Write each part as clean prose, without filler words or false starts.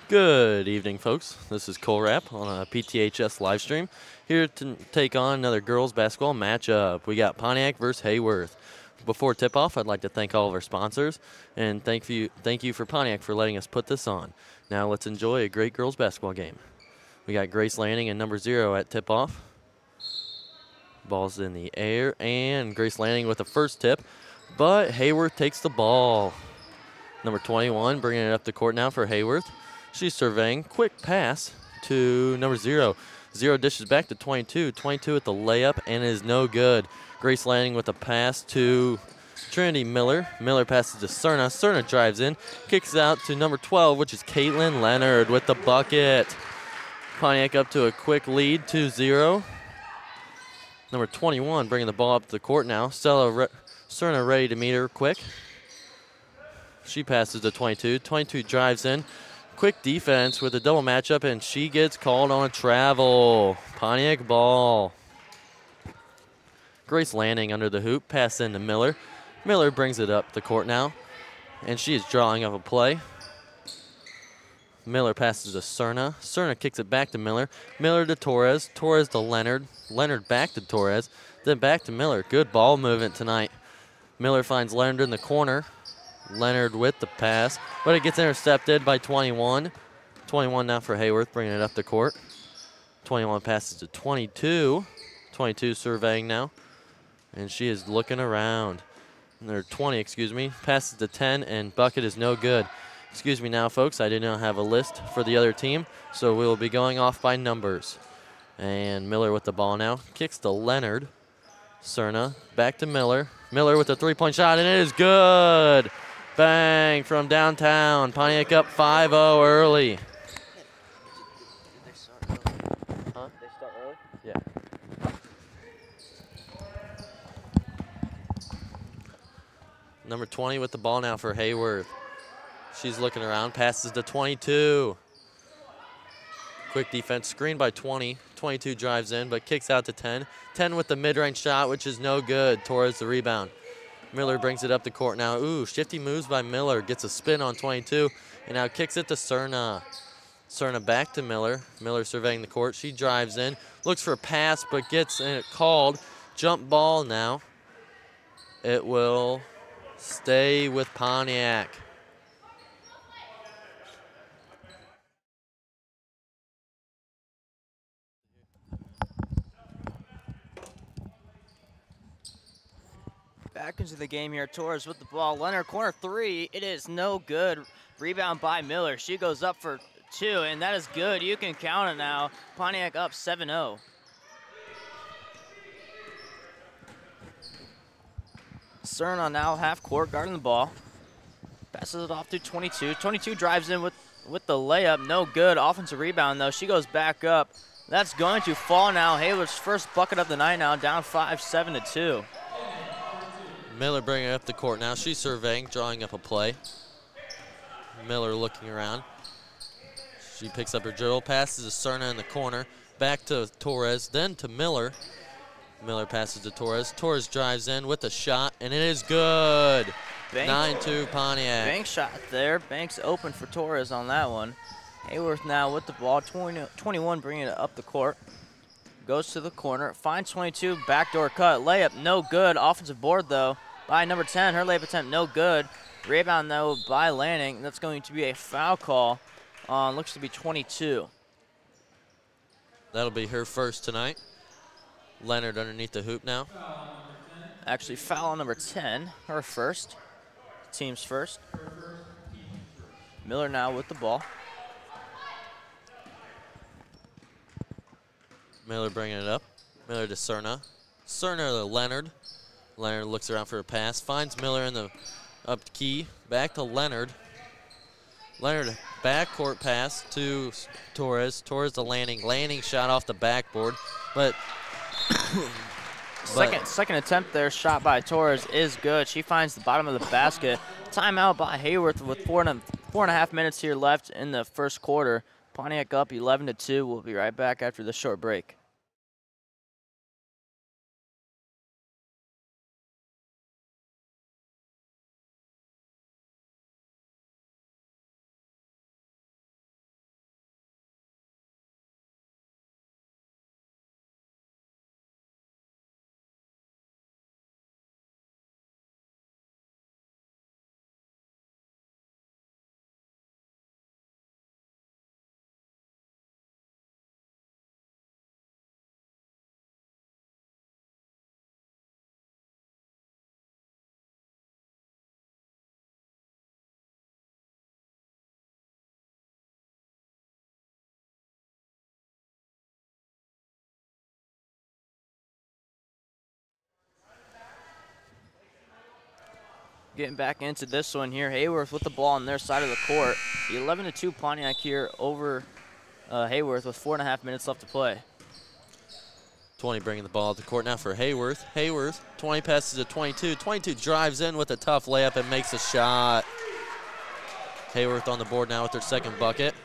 Good evening, folks. This is Cole Rapp on a PTHS live stream, here to take on another girls basketball matchup. We got Pontiac versus Hayworth. Before tip-off, I'd like to thank all of our sponsors, and thank you for Pontiac for letting us put this on. Now let's enjoy a great girls basketball game. We got Grace Lanning and number 0 at tip-off. Ball's in the air, and Grace Lanning with the first tip, but Hayworth takes the ball. Number 21 bringing it up the court now for Hayworth. She's surveying. Quick pass to number 0. 0 dishes back to 22. 22 at the layup, and it is no good. Grace Lanning with a pass to Trinity Miller. Miller passes to Cerna. Cerna drives in. Kicks out to number 12, which is Caitlin Leonard with the bucket. Pontiac up to a quick lead, 2-0. Number 21 bringing the ball up the court now. Cerna ready to meet her quick. She passes to 22. 22 drives in. Quick defense with a double matchup, and she gets called on a travel. Pontiac ball. Grace Lanning under the hoop. Pass into Miller. Miller brings it up the court now, and she is drawing up a play. Miller passes to Cerna. Cerna kicks it back to Miller. Miller to Torres. Torres to Leonard. Leonard back to Torres. Then back to Miller. Good ball movement tonight. Miller finds Leonard in the corner. Leonard with the pass, but it gets intercepted by 21. 21 now for Hayworth, bringing it up the court. 21 passes to 22. 22 surveying now, and she is looking around. Or 20, excuse me. Passes to 10, and bucket is no good. Excuse me now, folks. I did not have a list for the other team, so we will be going off by numbers. And Miller with the ball now. Kicks to Leonard. Cerna back to Miller. Miller with a three-point shot, and it is good. Bang from downtown. Pontiac up 5-0 early. Huh? They start early? Yeah. Number 20 with the ball now for Hayworth. She's looking around. Passes to 22. Quick defense. Screen by 20. 22 drives in, but kicks out to 10. 10 with the mid-range shot, which is no good. Torres the rebound. Miller brings it up the court now. Ooh, shifty moves by Miller. Gets a spin on 22, and now kicks it to Cerna. Cerna back to Miller. Miller surveying the court. She drives in. Looks for a pass, but gets it called. Jump ball now. It will stay with Pontiac. Back into the game here. Torres with the ball. Leonard, corner 3. It is no good. Rebound by Miller. She goes up for 2, and that is good. You can count it now. Pontiac up 7-0. Cerna now half court, guarding the ball. Passes it off to 22. 22 drives in with the layup. No good. Offensive rebound, though. She goes back up. That's going to fall now. Hayworth's first bucket of the night now, down 5, 7-2. Miller bringing it up the court now. She's surveying, drawing up a play. Miller looking around. She picks up her dribble, passes to Cerna in the corner, back to Torres, then to Miller. Miller passes to Torres. Torres drives in with a shot, and it is good. 9-2 Pontiac. Banks shot there. Banks open for Torres on that one. Hayworth now with the ball. 21 bringing it up the court. Goes to the corner, finds 22, backdoor cut, layup, no good. Offensive board, though, by number 10. Her layup attempt, no good. Rebound, though, by Lanning. That's going to be a foul call on, looks to be 22. That'll be her first tonight. Leonard underneath the hoop now. Actually, foul on number 10, her first. Team's first. Miller now with the ball. Miller bringing it up. Miller to Cerna. Cerna to Leonard. Leonard looks around for a pass. Finds Miller in the up key. Back to Leonard. Leonard backcourt pass to Torres. Torres to Lanning. Lanning shot off the backboard, but second attempt there, shot by Torres is good. She finds the bottom of the basket. Timeout by Hayworth with 4.5 minutes here left in the first quarter. Pontiac up 11-2. We'll be right back after this short break. Getting back into this one here. Hayworth with the ball on their side of the court. 11-2 Pontiac here over Hayworth with 4.5 minutes left to play. 20 bringing the ball to the court now for Hayworth. Hayworth, 20 passes to 22. 22 drives in with a tough layup and makes a shot. Hayworth on the board now with their second bucket.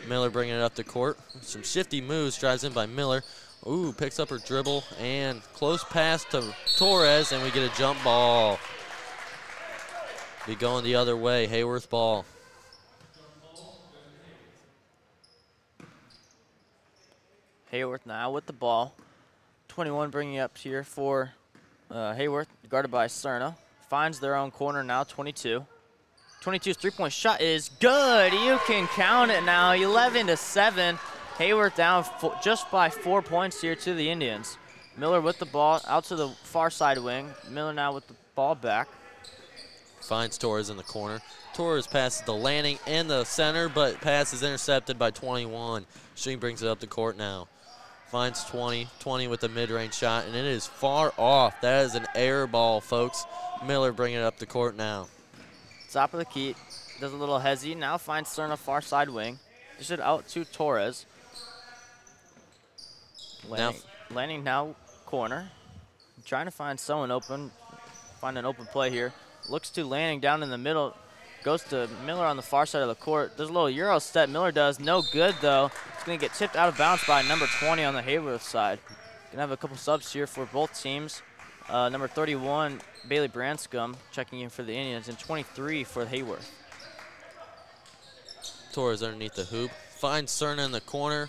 Miller bringing it up the court. Some shifty moves, drives in by Miller. Ooh, picks up her dribble and close pass to Torres, and we get a jump ball. Be going the other way, Hayworth ball. Hayworth now with the ball. 21 bringing up here for Hayworth, guarded by Cerna. Finds their own corner now, 22. 22's three-point shot is good. You can count it now, 11-7. Hayworth down just by 4 points here to the Indians. Miller with the ball out to the far side wing. Miller now with the ball back. Finds Torres in the corner. Torres passes to Lanning in the center, but pass is intercepted by 21. She brings it up the court now. Finds 20. 20 with the mid-range shot, and it is far off. That is an air ball, folks. Miller bringing it up the court now. Top of the key. Does a little hezzy. Now finds Cerna far side wing. Dish it out to Torres. Lanning now corner. Trying to find someone open. Find an open play here. Looks to Lanning down in the middle. Goes to Miller on the far side of the court. There's a little Euro step. Miller does. No good, though. It's going to get tipped out of bounds by number 20 on the Hayworth side. Going to have a couple subs here for both teams. Number 31, Bailey Branscombe, checking in for the Indians, and 23 for Hayworth. Torres underneath the hoop. Finds Cerna in the corner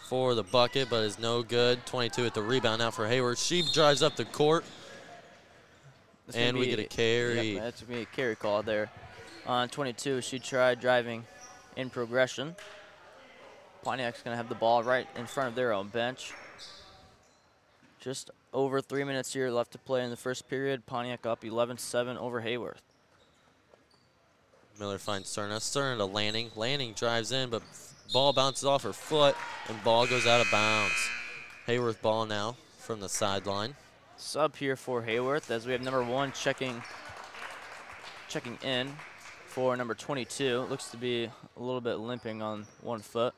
for the bucket, but is no good. 22 at the rebound now for Hayworth. She drives up the court, and we get a carry. Yep, that's going to be a carry call there. On 22, she tried driving in progression. Pontiac's going to have the ball right in front of their own bench. Just over 3 minutes here left to play in the first period. Pontiac up 11-7 over Hayworth. Miller finds Cerna. Cerna to Lanning. Lanning drives in, but ball bounces off her foot, and ball goes out of bounds. Hayworth ball now from the sideline. Sub here for Hayworth as we have number 1 checking in for number 22. Looks to be a little bit limping on one foot.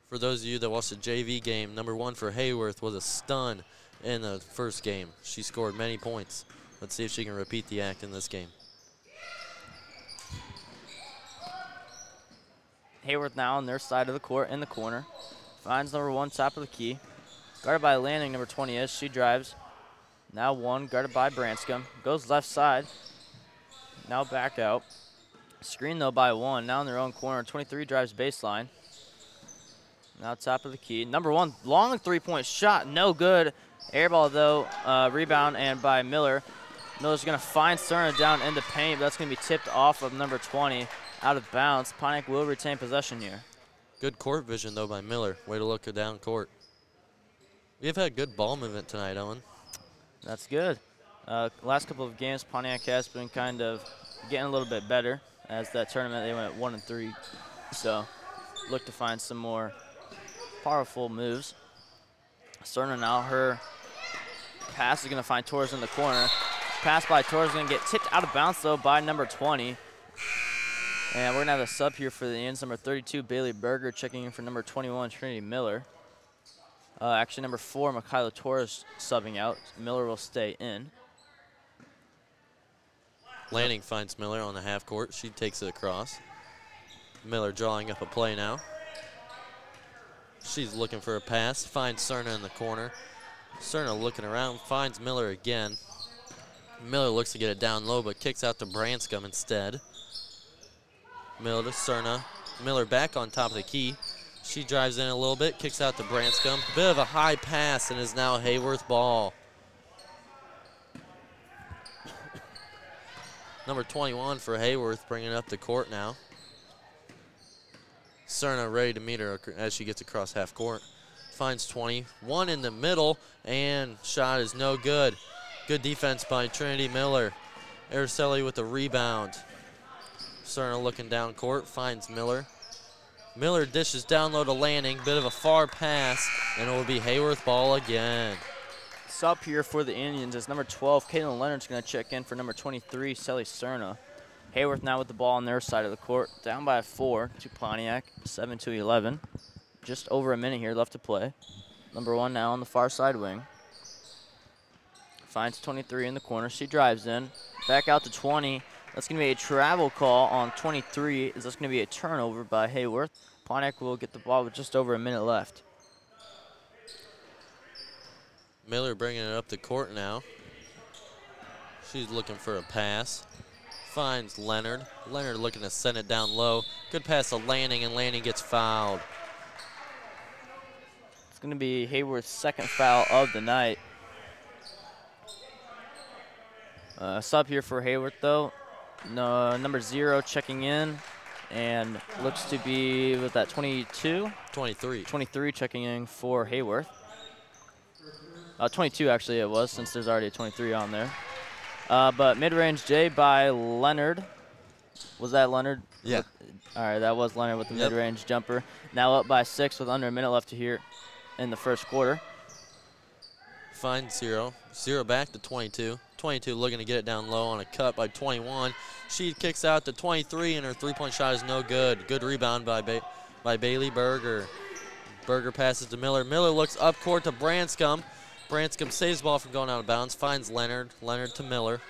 For those of you that watched the JV game, number 1 for Hayworth was a stun in the first game. She scored many points. Let's see if she can repeat the act in this game. Hayworth now on their side of the court in the corner. Finds number 1 top of the key. Guarded by Lanning, number 20 is. She drives. Now 1, guarded by Branscombe. Goes left side. Now back out. Screen though by 1. Now in their own corner. 23 drives baseline. Now top of the key. Number 1, long three-point shot. No good. Air ball though. Rebound and by Miller. Miller's going to find Cerna down in the paint, but that's going to be tipped off of number 20 out of bounds. Pontiac will retain possession here. Good court vision though by Miller. Way to look down court. We've had good ball movement tonight, Owen. That's good. Last couple of games, Pontiac has been kind of getting a little bit better. As that tournament, they went 1-3. So look to find some more powerful moves. Cerna now, her pass is going to find Torres in the corner. Pass by Torres is going to get tipped out of bounds, though, by number 20. And we're going to have a sub here for the Indians. Number 32, Bailey Berger, checking in for number 21, Trinity Miller. Actually, number 4, Michaela Torres subbing out. Miller will stay in. Lanning finds Miller on the half court. She takes it across. Miller drawing up a play now. She's looking for a pass. Finds Cerna in the corner. Cerna looking around. Finds Miller again. Miller looks to get it down low, but kicks out to Branscombe instead. Miller to Cerna. Miller back on top of the key. She drives in a little bit. Kicks out to Branscombe. Bit of a high pass, and is now Hayworth ball. Number 21 for Hayworth bringing up the court now. Cerna ready to meet her as she gets across half court. Finds 20. 1 in the middle, and shot is no good. Good defense by Trinity Miller. Araceli with the rebound. Cerna looking down court, finds Miller. Miller dishes down low to Lanning. Bit of a far pass, and it will be Hayworth ball again. Sub here for the Indians as number 12, Caitlin Leonard's going to check in for number 23, Sally Cerna. Hayworth now with the ball on their side of the court. Down by 4 to Pontiac, 7-11. Just over a minute here left to play. Number 1 now on the far side wing. Finds 23 in the corner. She drives in. Back out to 20. That's going to be a travel call on 23. That's going to be a turnover by Hayworth. Pontiac will get the ball with just over a minute left. Miller bringing it up the court now. She's looking for a pass. Finds Leonard. Leonard looking to send it down low. Good pass to Lanning, and Lanning gets fouled. It's going to be Hayworth's second foul of the night. Sub here for Hayworth, though. No, number 0 checking in, and looks to be, with that 22? 23. 23 checking in for Hayworth. 22 actually it was, since there's already a 23 on there. But mid-range J by Leonard. Was that Leonard? Yeah. All right, that was Leonard with the mid-range jumper. Now up by 6 with under a minute left to here in the first quarter. Finds 0. 0 back to 22. 22 looking to get it down low on a cut by 21. She kicks out to 23, and her three-point shot is no good. Good rebound by Bailey Berger. Berger passes to Miller. Miller looks up court to Branscombe. Branscombe saves the ball from going out of bounds. Finds Leonard. Leonard to Miller.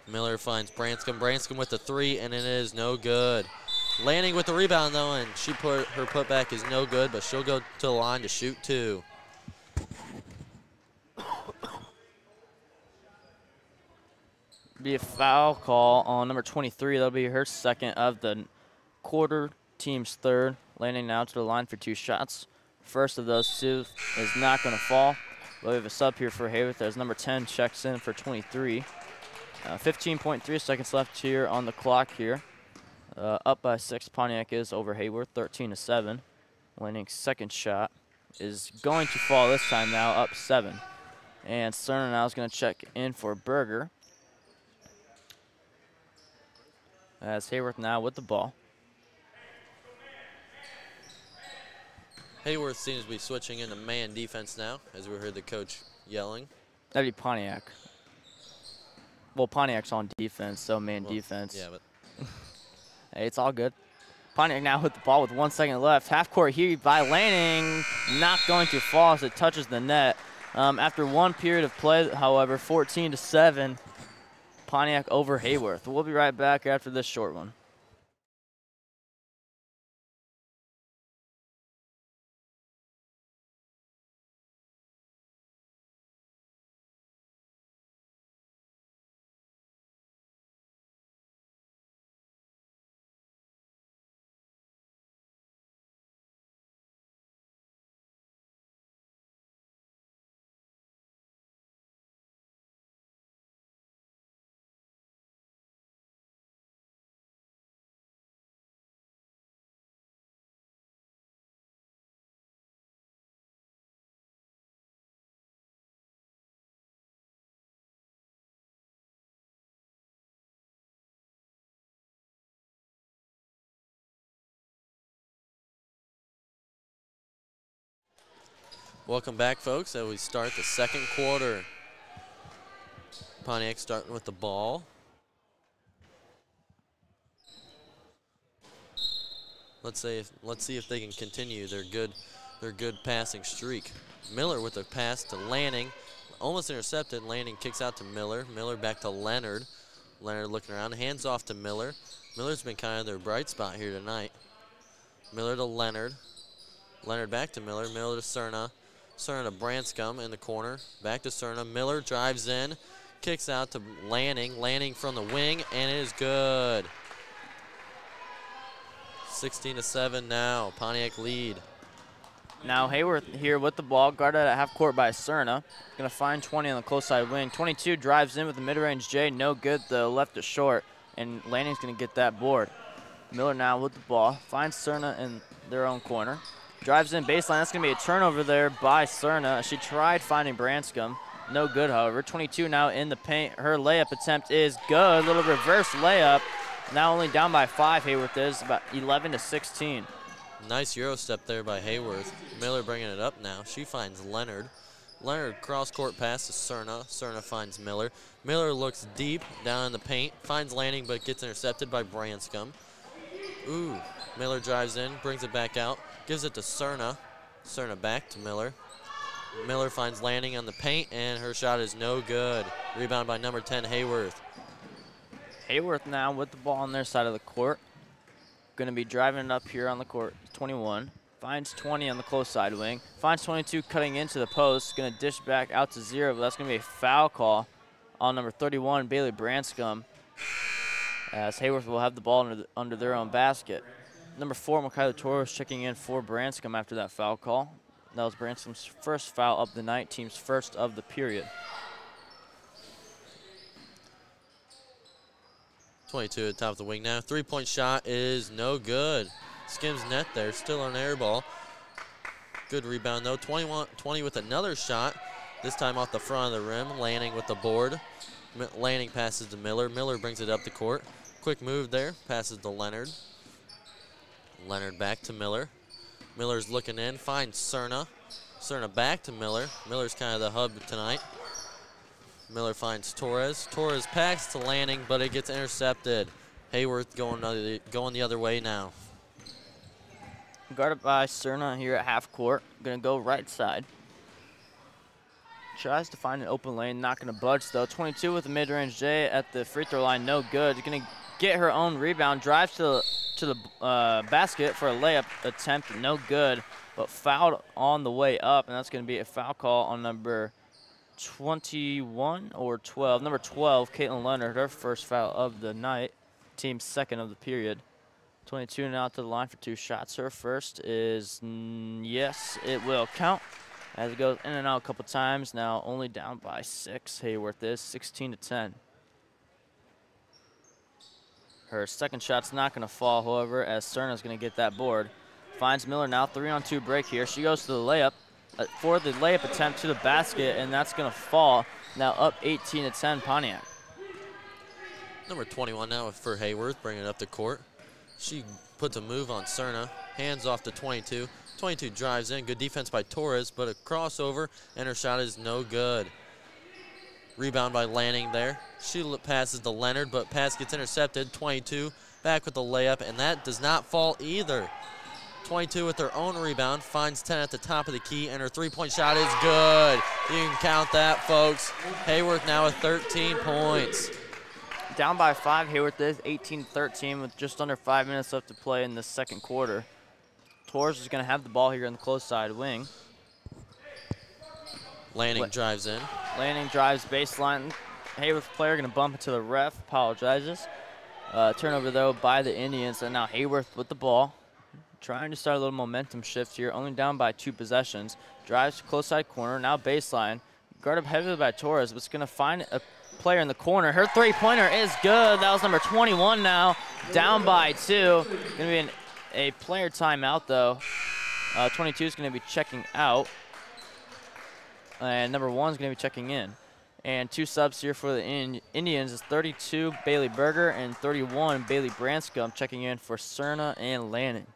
Miller finds Branscombe. Branscombe with the 3, and it is no good. Lanning with the rebound, though, and her putback is no good, but she'll go to the line to shoot 2. Be a foul call on number 23. That'll be her second of the quarter, team's third. Landing now to the line for 2 shots. First of those 2 is not going to fall. But we have a sub here for Hayworth as number 10 checks in for 23. 15.3 seconds left here on the clock here. Up by 6, Pontiac is over Hayworth, 13-7. Lanning's second shot is going to fall this time now, up 7. And Cerner now is going to check in for Berger. As Hayworth now with the ball. Hayworth seems to be switching into man defense now, as we heard the coach yelling. That'd be Pontiac. Well, Pontiac's on defense, so man defense. Yeah, but hey, it's all good. Pontiac now with the ball with 1 second left. Half court here by Lanning. Not going to fall as it touches the net. After 1 period of play, however, 14-7. Pontiac over Hayworth. We'll be right back after this short one. welcome back, folks, as we start the second quarter. Pontiac starting with the ball. Let's see if they can continue their good passing streak. Miller with a pass to Lanning, almost intercepted. Lanning kicks out to Miller. Miller back to Leonard. Leonard looking around, hands off to Miller. Miller's been kind of their bright spot here tonight. Miller to Leonard. Leonard back to Miller. Miller to Cerna. Cerna to Branscombe in the corner. Back to Cerna. Miller drives in. Kicks out to Lanning. Lanning from the wing, and it is good. 16-7 now. Pontiac lead. Now Hayworth here with the ball, guarded at half court by Cerna. Going to find 20 on the close side wing. 22 drives in with the mid-range J. No good, though, left it short. And Lanning's going to get that board. Miller now with the ball. Finds Cerna in their own corner. Drives in baseline. That's going to be a turnover there by Cerna. She tried finding Branscombe. No good, however. 22 now in the paint. Her layup attempt is good. Little reverse layup. Now only down by 5, Hayworth is, about 11-16. Nice Euro step there by Hayworth. Miller bringing it up now. She finds Leonard. Leonard cross-court pass to Cerna. Cerna finds Miller. Miller looks deep down in the paint, finds Lanning, but gets intercepted by Branscombe. Ooh, Miller drives in, brings it back out, gives it to Cerna. Cerna back to Miller. Miller finds Lanning on the paint, and her shot is no good. Rebound by number 10, Hayworth. Hayworth now with the ball on their side of the court. Going to be driving it up here on the court. 21. Finds 20 on the close side wing. Finds 22 cutting into the post. Going to dish back out to 0, but that's going to be a foul call on number 31, Bailey Branscombe, as Hayworth will have the ball under their own basket. Number 4, Mikayla Torres checking in for Branscombe after that foul call. That was Branscombe's first foul of the night, team's first of the period. 22 at the top of the wing now. Three-point shot is no good. Skims net there, still an air ball. Good rebound though. 20 with another shot, this time off the front of the rim. Lanning with the board. Lanning passes to Miller. Miller brings it up the court. Quick move there, passes to Leonard. Leonard back to Miller. Miller's looking in, finds Cerna. Cerna back to Miller. Miller's kind of the hub tonight. Miller finds Torres. Torres packs to Lanning, but it gets intercepted. Hayworth going the other way now. Guarded by Cerna here at half court. Going to go right side. Tries to find an open lane, not going to budge though. 22 with a mid-range J at the free throw line, no good. Going to get her own rebound, drives to the basket for a layup attempt, no good, but fouled on the way up, and that's going to be a foul call on number 21 or 12. Number 12, Caitlin Leonard, her first foul of the night, team's second of the period. 22 now to the line for 2 shots. Her first is, yes, it will count as it goes in and out a couple times. Now only down by 6. Hayworth is 16-10. Her second shot's not going to fall, however, as Cerna's going to get that board. Finds Miller now, 3-on-2 break here. She goes to the layup for the layup attempt to the basket, and that's going to fall. Now up 18-10 Pontiac. Number 21 now for Hayworth, bringing it up the court. She puts a move on Cerna, hands off to 22. 22 drives in, good defense by Torres, but a crossover, and her shot is no good. Rebound by Lanning there. She passes to Leonard, but pass gets intercepted. 22 back with the layup, and that does not fall either. 22 with her own rebound, finds 10 at the top of the key, and her three-point shot is good. You can count that, folks. Hayworth now with 13 points. Down by 5, Hayworth is 18-13 with just under 5 minutes left to play in the second quarter. Torres is going to have the ball here in the close side wing. Lanning drives in. Lanning drives baseline. Hayworth player going to bump it to the ref, apologizes. Turnover though by the Indians, and now Hayworth with the ball. Trying to start a little momentum shift here, only down by 2 possessions. Drives to close side corner, now baseline. Guarded heavily by Torres, but it's going to find a player in the corner. Her three-pointer is good. That was number 21 now, down by 2. Going to be a player timeout though. 22 is going to be checking out. And number 1 is going to be checking in. And 2 subs here for the Indians is 32, Bailey Berger, and 31, Bailey Branscombe, checking in for Cerna and Lanning.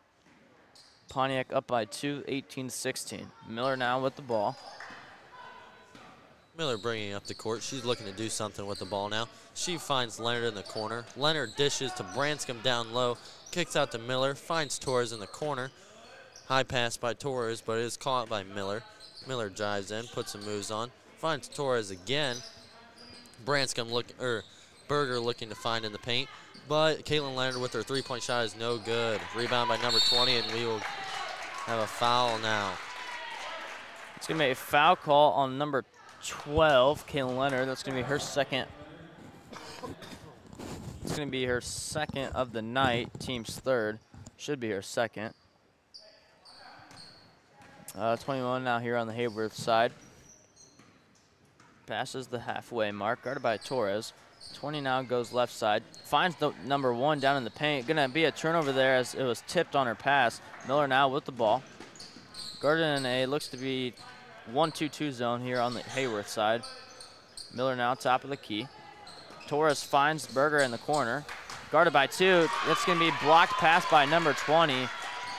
Pontiac up by 2, 18-16. Miller now with the ball. Miller bringing up the court. She's looking to do something with the ball now. She finds Leonard in the corner. Leonard dishes to Branscombe down low. Kicks out to Miller. Finds Torres in the corner. High pass by Torres, but it is caught by Miller. Miller drives in, puts some moves on. Finds Torres again. Berger looking to find in the paint. But Caitlin Leonard with her three-point shot is no good. Rebound by number 20, and we will have a foul now. It's going to be a foul call on number 12, Caitlin Leonard. That's going to be her second. It's going to be her second of the night. Team's third. Should be her second. 21 now here on the Hayworth side. Passes the halfway mark, guarded by Torres. 20 now goes left side. Finds the number 1 down in the paint. Going to be a turnover there as it was tipped on her pass. Miller now with the ball. Guarded in a looks to be 1-2-2 zone here on the Hayworth side. Miller now top of the key. Torres finds Berger in the corner. Guarded by 2. That's going to be blocked pass by number 20.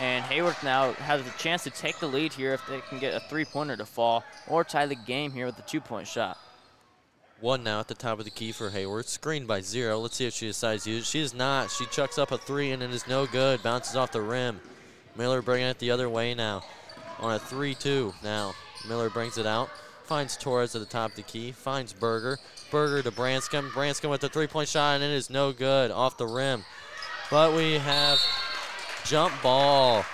And Hayworth now has a chance to take the lead here if they can get a three-pointer to fall or tie the game here with a two-point shot. 1 now at the top of the key for Hayworth. Screened by 0. Let's see if she decides to use it. She is not. She chucks up a 3 and it is no good. Bounces off the rim. Miller bringing it the other way now. On a 3-2 now. Miller brings it out. Finds Torres at the top of the key. Finds Berger. Berger to Branscombe. Branscombe with the three-point shot, and it is no good off the rim. But we have jump ball.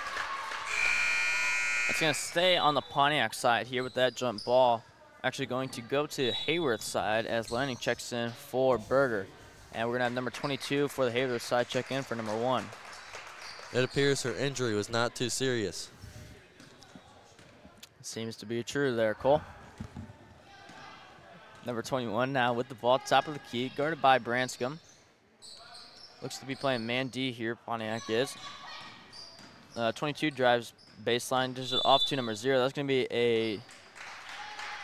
It's going to stay on the Pontiac side here with that jump ball. Actually going to go to Hayworth's side as Lanning checks in for Berger. And we're going to have number 22 for the Hayworth side check in for number 1. It appears her injury was not too serious. Seems to be true there, Cole. Number 21 now with the ball, top of the key, guarded by Branscombe. Looks to be playing man D here, Pontiac is. 22 drives baseline, dishes it off to number 0. That's going to be a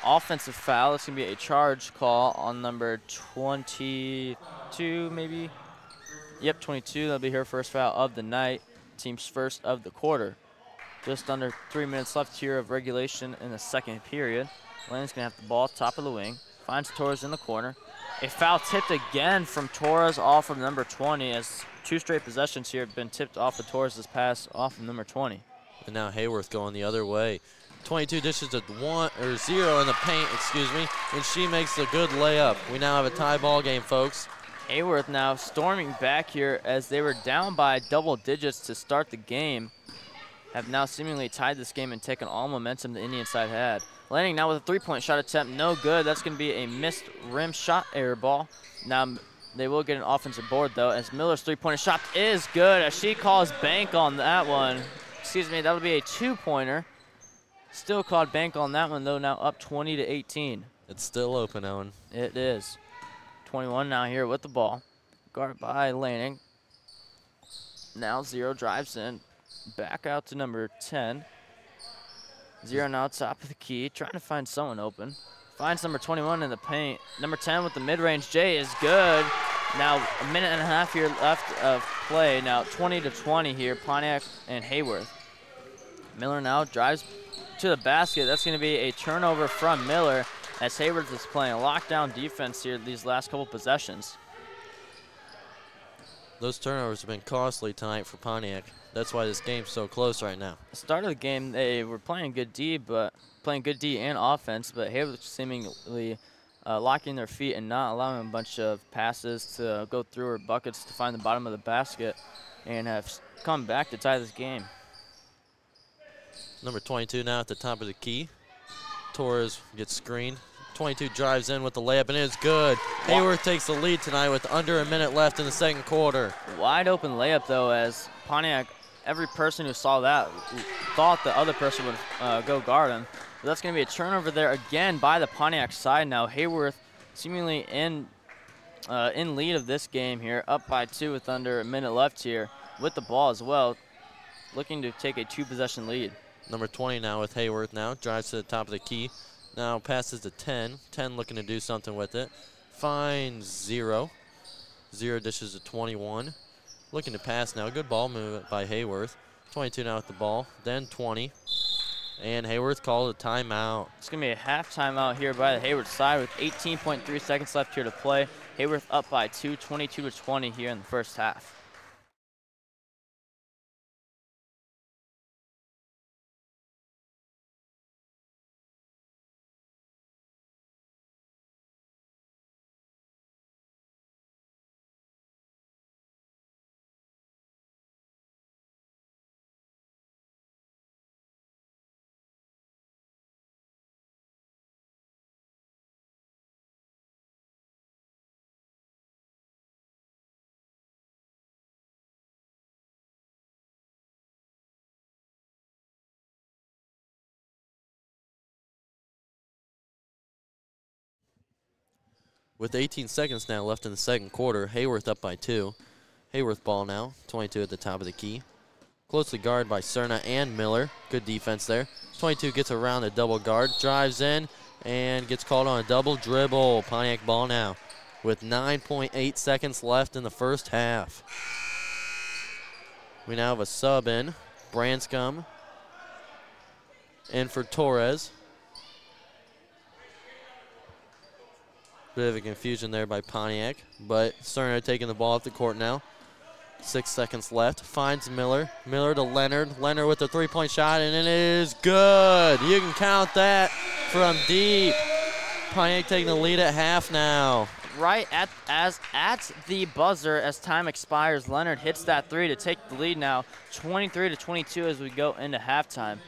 offensive foul. That's going to be a charge call on number 22, maybe. Yep, 22. That'll be her first foul of the night. Team's first of the quarter. Just under 3 minutes left here of regulation in the second period. Lanning's going to have the ball, top of the wing. Finds Torres in the corner. A foul tipped again from Torres off of number 20 as 2 straight possessions here have been tipped off of Torres' pass off of number 20. And now Hayworth going the other way. 22 dishes at 1 or 0 in the paint, excuse me, and she makes a good layup. We now have a tie ball game, folks. Hayworth now storming back here as they were down by double digits to start the game. Have now seemingly tied this game and taken all momentum the Indian side had. Lanning now with a three-point shot attempt, no good. That's going to be a missed rim shot air ball. Now they will get an offensive board though, as Miller's three-pointer shot is good as she calls bank on that one. Excuse me, that'll be a two-pointer. Still called bank on that one though, now up 20-18. It's still open, Owen. It is. 21 now here with the ball. Guarded by Lanning. Now 0 drives in. Back out to number 10. 0 now top of the key, trying to find someone open. Finds number 21 in the paint. Number 10 with the mid-range J is good. Now a minute and a half here left of play. Now 20-20 here, Pontiac and Hayworth. Miller now drives to the basket. That's going to be a turnover from Miller as Hayworth is playing a lockdown defense here these last couple possessions. Those turnovers have been costly tonight for Pontiac. That's why this game's so close right now. The start of the game, they were playing good D and offense, but Hayworth seemingly locking their feet and not allowing a bunch of passes to go through or buckets to find the bottom of the basket, and have come back to tie this game. Number 22 now at the top of the key. Torres gets screened. 22 drives in with the layup, and it's good. Hayworth takes the lead tonight with under a minute left in the second quarter. Wide open layup, though, as Pontiac, every person who saw that thought the other person would go guard him. But that's going to be a turnover there again by the Pontiac side now. Hayworth seemingly in lead of this game here, up by 2 with under a minute left here with the ball as well, looking to take a 2-possession lead. Number 20 now with Hayworth now, drives to the top of the key. Now passes to 10. 10 looking to do something with it. Finds 0. 0 dishes to 21. Looking to pass now. Good ball movement by Hayworth. 22 now with the ball. Then 20. And Hayworth called a timeout. It's going to be a half timeout here by the Hayworth side with 18.3 seconds left here to play. Hayworth up by 2, 22-20 here in the first half. With 18 seconds now left in the second quarter, Hayworth up by 2. Hayworth ball now, 22 at the top of the key. Closely guarded by Cerna and Miller. Good defense there. 22 gets around the double guard, drives in, and gets called on a double dribble. Pontiac ball now with 9.8 seconds left in the first half. We now have a sub in. Branscombe in for Torres. Bit of a confusion there by Pontiac, but Cerner taking the ball off the court now. 6 seconds left. Finds Miller. Miller to Leonard. Leonard with a three-point shot, and it is good. You can count that from deep. Pontiac taking the lead at half now. Right at the buzzer as time expires, Leonard hits that three to take the lead now, 23-22 as we go into halftime.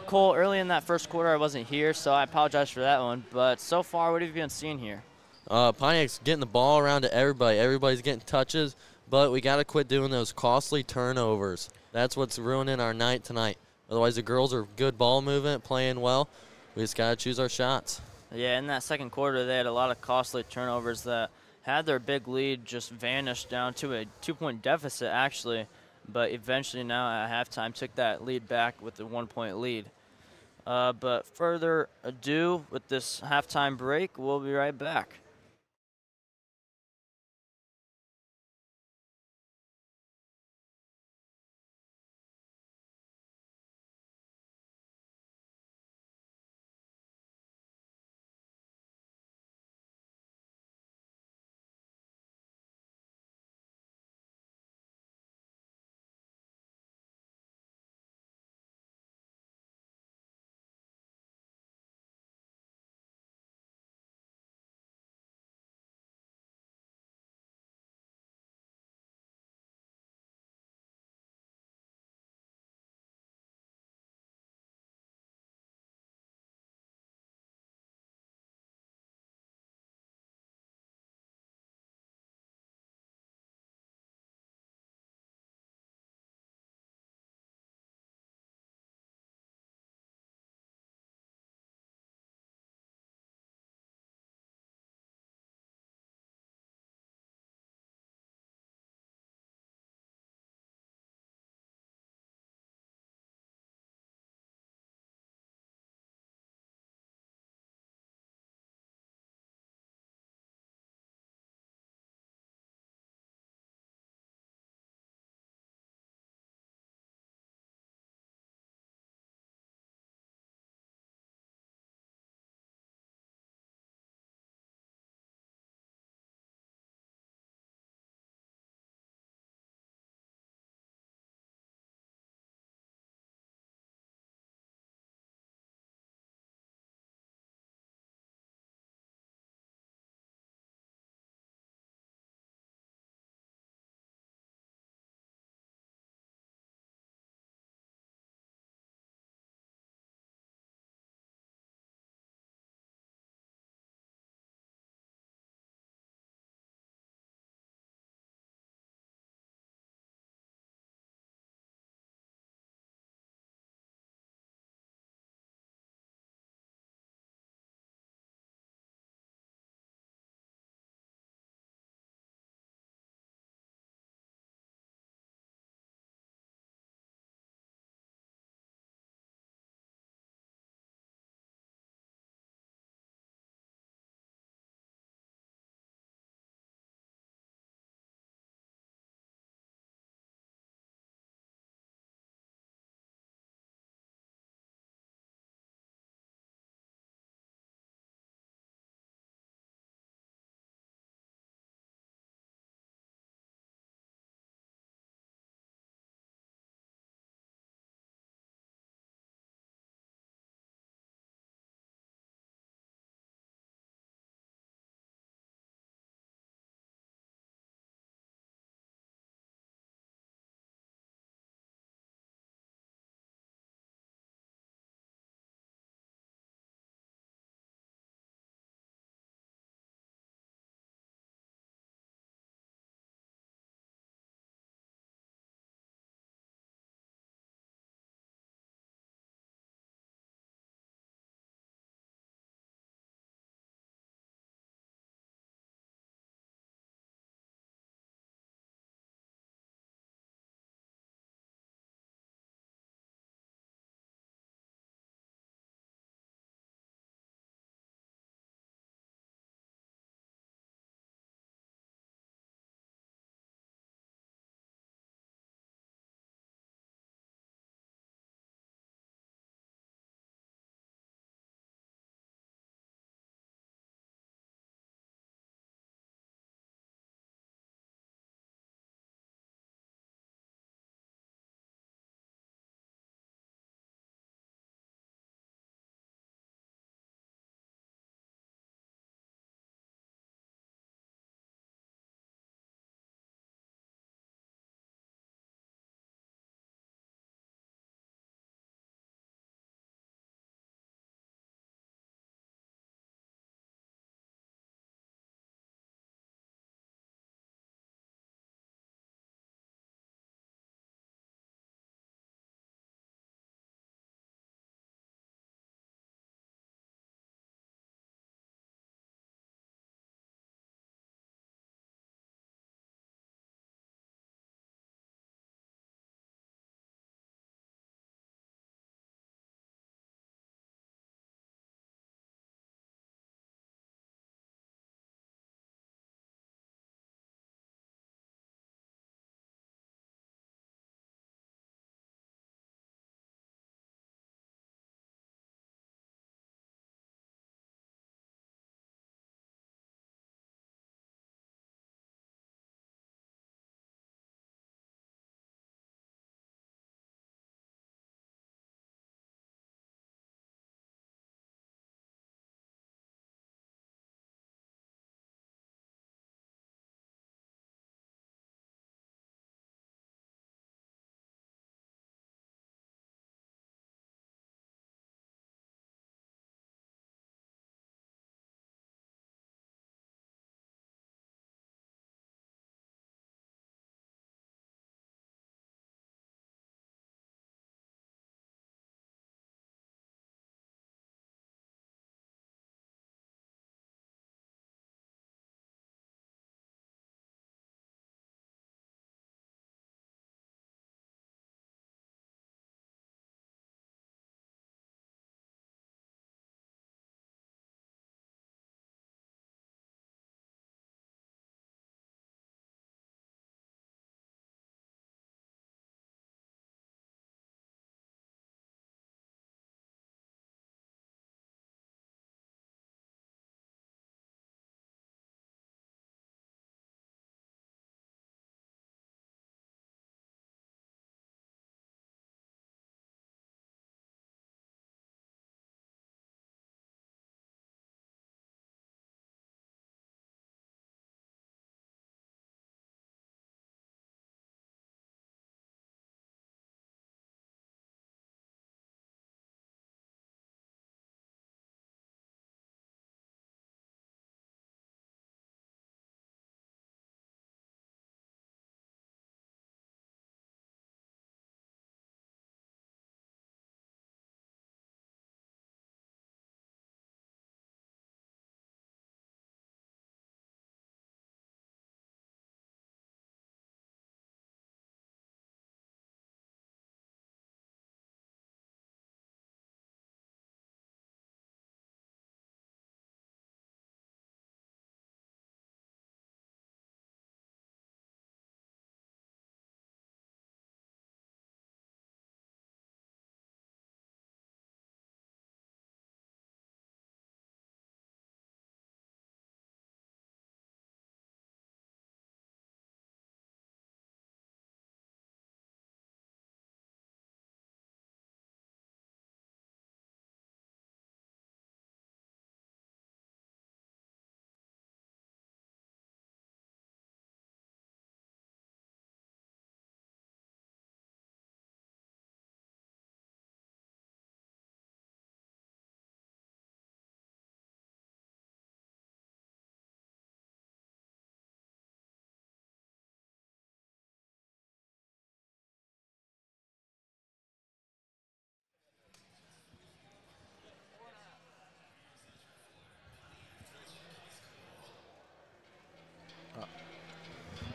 Cole, early in that first quarter, I wasn't here, so I apologize for that one. But so far, what have you been seeing here? Pontiac's getting the ball around to everybody. Everybody's getting touches, but we got to quit doing those costly turnovers. That's what's ruining our night tonight. Otherwise, the girls are good ball movement, playing well. We just got to choose our shots. Yeah, in that second quarter, they had a lot of costly turnovers that had their big lead just vanish down to a 2-point deficit, actually. But eventually now at halftime took that lead back with the 1-point lead. But further ado with this halftime break, we'll be right back.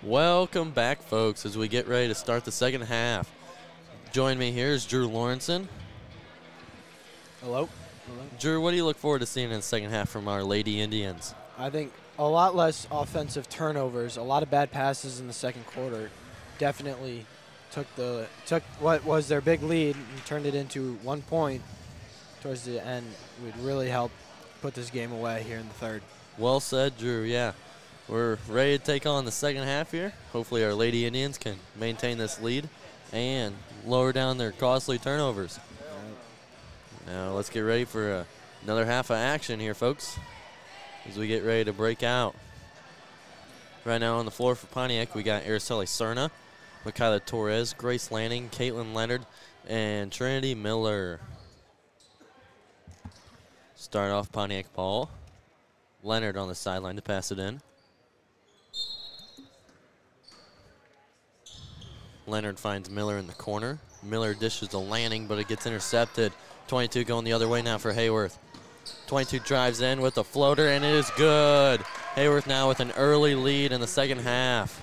Welcome back, folks, as we get ready to start the second half. Join me here is Drew Lawrenson. Hello. Drew, what do you look forward to seeing in the second half from our Lady Indians? I think a lot less offensive turnovers, a lot of bad passes in the second quarter. Definitely took what was their big lead and turned it into 1 point towards the end. Would really help put this game away here in the third. Well said, Drew. Yeah, we're ready to take on the second half here. Hopefully our Lady Indians can maintain this lead and lower down their costly turnovers. Now let's get ready for another half of action here, folks, as we get ready to break out. Right now on the floor for Pontiac, we got Araceli Cerna, Michaela Torres, Grace Lanning, Caitlin Leonard, and Trinity Miller. Start off Pontiac ball. Leonard on the sideline to pass it in. Leonard finds Miller in the corner. Miller dishes to Lanning, but it gets intercepted. 22 going the other way now for Hayworth. 22 drives in with a floater, and it is good. Hayworth now with an early lead in the second half.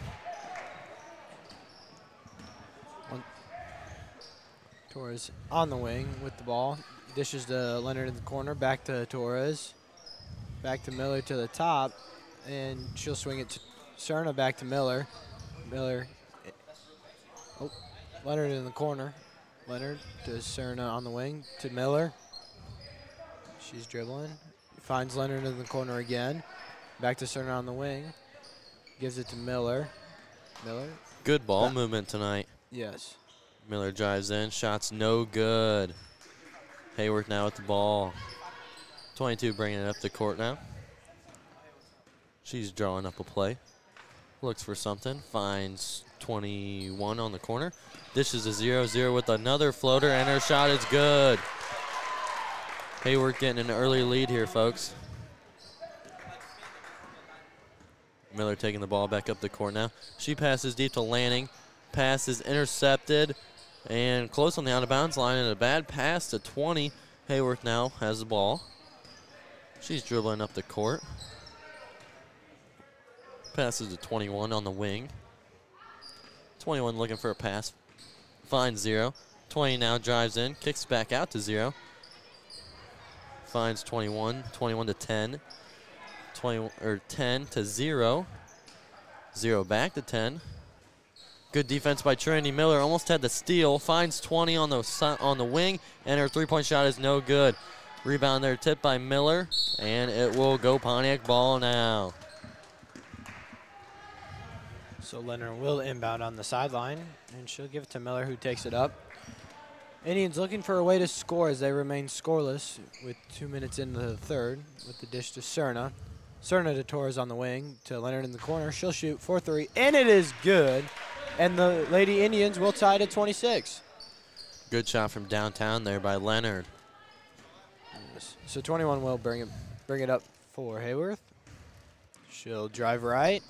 Torres on the wing with the ball. Dishes to Leonard in the corner. Back to Torres. Back to Miller to the top. And she'll swing it to Cerna. Back to Miller. Leonard in the corner. Leonard to Cerna on the wing to Miller. She's dribbling. Finds Leonard in the corner again. Back to Cerna on the wing. Gives it to Miller. Good ball movement tonight. Yes. Miller drives in. Shot's no good. Hayworth now with the ball. 22 bringing it up the court now. She's drawing up a play. Looks for something. Finds 21 on the corner. Dishes a 0-0 with another floater, and her shot is good. Hayworth getting an early lead here, folks. Miller taking the ball back up the court now. She passes deep to Lanning. Pass is intercepted and close on the out-of-bounds line, and a bad pass to 20. Hayworth now has the ball. She's dribbling up the court. Passes to 21 on the wing. 21 looking for a pass. Finds 0. 20 now drives in, kicks back out to 0. Finds 21. 21 to 10. 10 to 0. 0 back to 10. Good defense by Trinity Miller. Almost had the steal. Finds 20 on the wing, and her three-point shot is no good. Rebound there, tipped by Miller, and it will go Pontiac ball now. So Leonard will inbound on the sideline, and she'll give it to Miller, who takes it up. Indians looking for a way to score as they remain scoreless with 2 minutes into the third with the dish to Cerna. Cerna to Torres on the wing to Leonard in the corner. She'll shoot 4-3, and it is good. And the Lady Indians will tie it at 26. Good shot from downtown there by Leonard. So 21 will bring it up for Hayworth. She'll drive right.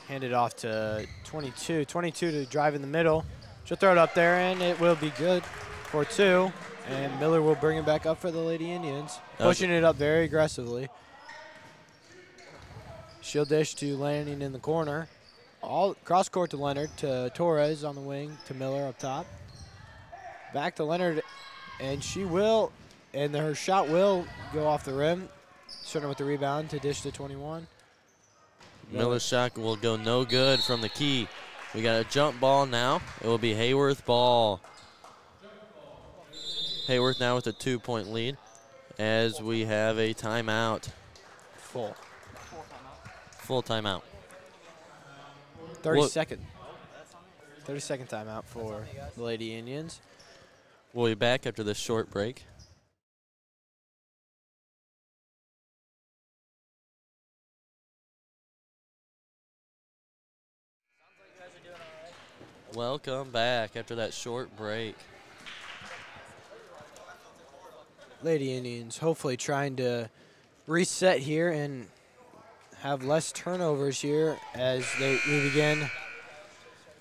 Hand it off to 22. 22 to drive in the middle. She'll throw it up there, and it will be good for 2. And Miller will bring it back up for the Lady Indians, pushing it up very aggressively. She'll dish to Lanning in the corner. All cross court to Leonard, to Torres on the wing, to Miller up top. Back to Leonard, and her shot will go off the rim. Cerna with the rebound to dish to 21. Miller's shot will go no good from the key. We got a jump ball now. It will be Hayworth ball. Hayworth now with a 2-point lead as we have a timeout. Full timeout. 30-second timeout for the Lady Indians. We'll be back after this short break. Welcome back after that short break. Lady Indians hopefully trying to reset here and have less turnovers here as we begin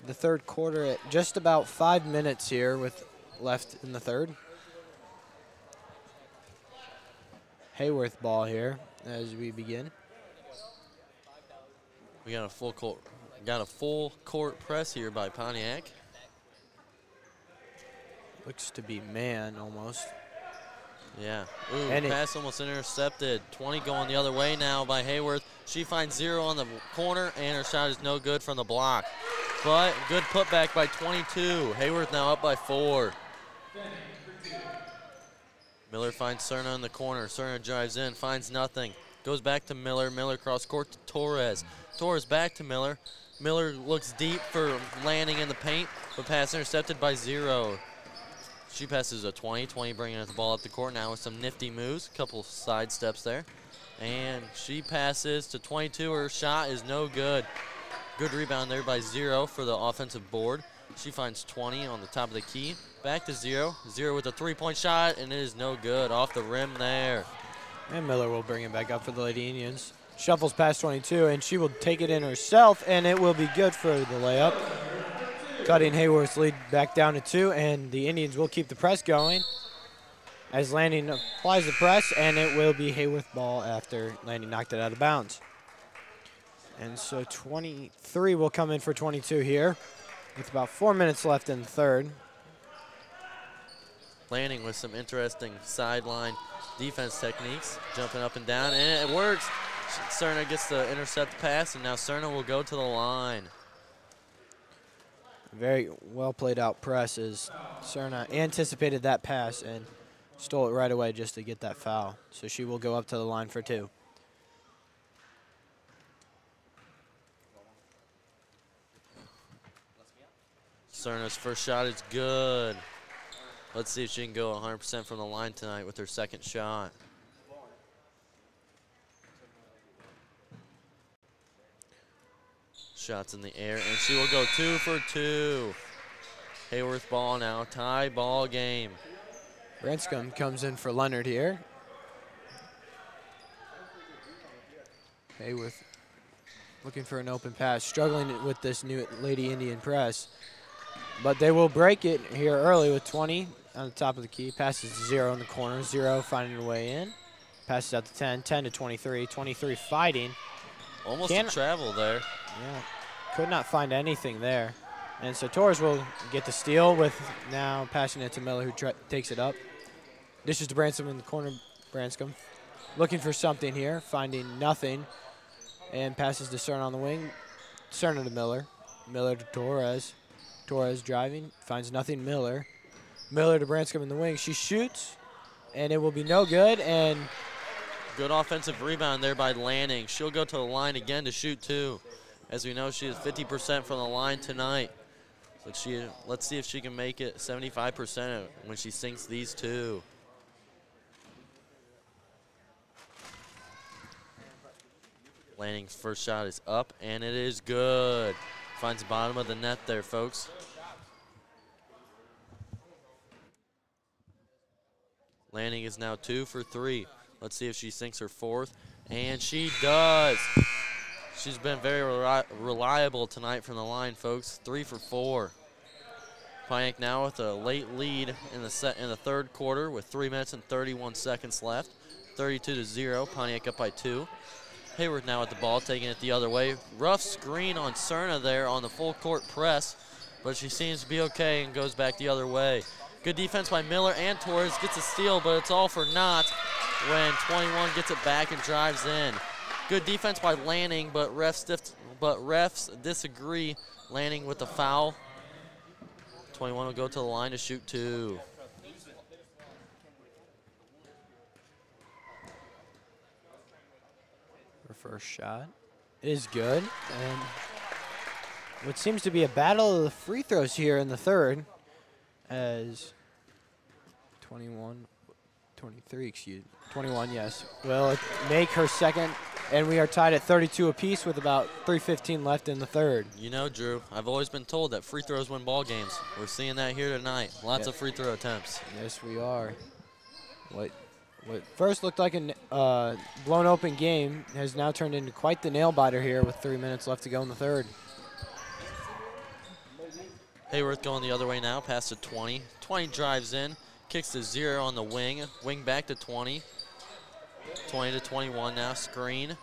the third quarter at just about 5 minutes here with left in the third. Hayworth ball here as we begin. We got a full court got a full court press here by Pontiac. Looks to be man almost. Yeah. Ooh, And pass almost intercepted. 20 going the other way now by Hayworth. She finds 0 on the corner, and her shot is no good from the block. But good putback by 22. Hayworth now up by 4. Miller finds Cerna in the corner. Cerna drives in, finds nothing. Goes back to Miller. Miller cross court to Torres. Torres back to Miller. Miller looks deep for landing in the paint, but pass intercepted by 0. She passes a 20. 20 bringing the ball up the court now with some nifty moves. Couple side steps there. And she passes to 22. Her shot is no good. Good rebound there by 0 for the offensive board. She finds 20 on the top of the key. Back to 0. 0 with a 3-point shot, and it is no good. Off the rim there. And Miller will bring it back up for the Lady Indians. Shuffles past 22, and she will take it in herself, and it will be good for the layup. Cutting Hayworth's lead back down to 2, and the Indians will keep the press going as Lanning applies the press, and it will be Hayworth ball after Lanning knocked it out of bounds. And so 23 will come in for 22 here with about 4 minutes left in the third. Lanning with some interesting sideline defense techniques, jumping up and down, and it works. Cerna gets the intercept pass, and now Cerna will go to the line. Very well played out press as Cerna anticipated that pass and stole it right away just to get that foul. So she will go up to the line for 2. Cerna's first shot is good. Let's see if she can go 100% from the line tonight with her second shot. Shots in the air, and she will go 2 for 2. Hayworth ball now, tie ball game. Branscombe comes in for Leonard here. Hayworth looking for an open pass, struggling with this new Lady Indian press. But they will break it here early with 20 on the top of the key. Passes to 0 in the corner. 0 finding a way in. Passes out to 10. 10 to 23. 23 fighting. Almost a travel there. Yeah. Could not find anything there. And so Torres will get the steal with now passing it to Miller, who takes it up. Dishes to Branscombe in the corner. Branscombe looking for something here. Finding nothing. And passes to Cerna on the wing. Cerna to Miller. Miller to Torres. Torres driving, finds nothing. Miller. Miller to Branscombe in the wing. She shoots, and it will be no good. And good offensive rebound there by Lanning. She'll go to the line again to shoot 2. As we know, she is 50% from the line tonight. But let's see if she can make it 75% when she sinks these 2. Lanning's first shot is up, and it is good. Finds the bottom of the net there, folks. Lanning is now 2 for 3. Let's see if she sinks her 4th, and she does. She's been very reliable tonight from the line, folks. 3 for 4. Pontiac now with a late lead in the third quarter with 3 minutes and 31 seconds left. 32-0. Pontiac up by 2. Hayworth now at the ball, taking it the other way. Rough screen on Cerna there on the full court press, but she seems to be okay and goes back the other way. Good defense by Miller, and Torres gets a steal, but it's all for naught when 21 gets it back and drives in. Good defense by Lanning, but refs disagree. Lanning with the foul. 21 will go to the line to shoot 2. first shot is good. And what seems to be a battle of the free throws here in the third as 21, 23, excuse me, 21, yes, will make her second. And we are tied at 32 apiece with about 3:15 left in the third. You know, Drew, I've always been told that free throws win ball games. We're seeing that here tonight. Lots of free throw attempts. Yes, we are. What first looked like a blown open game has now turned into quite the nail biter here with 3 minutes left to go in the third. Hayworth going the other way now, pass to 20. 20 drives in, kicks to 0 on the wing. Wing back to 20. 20 to 21 now, screen.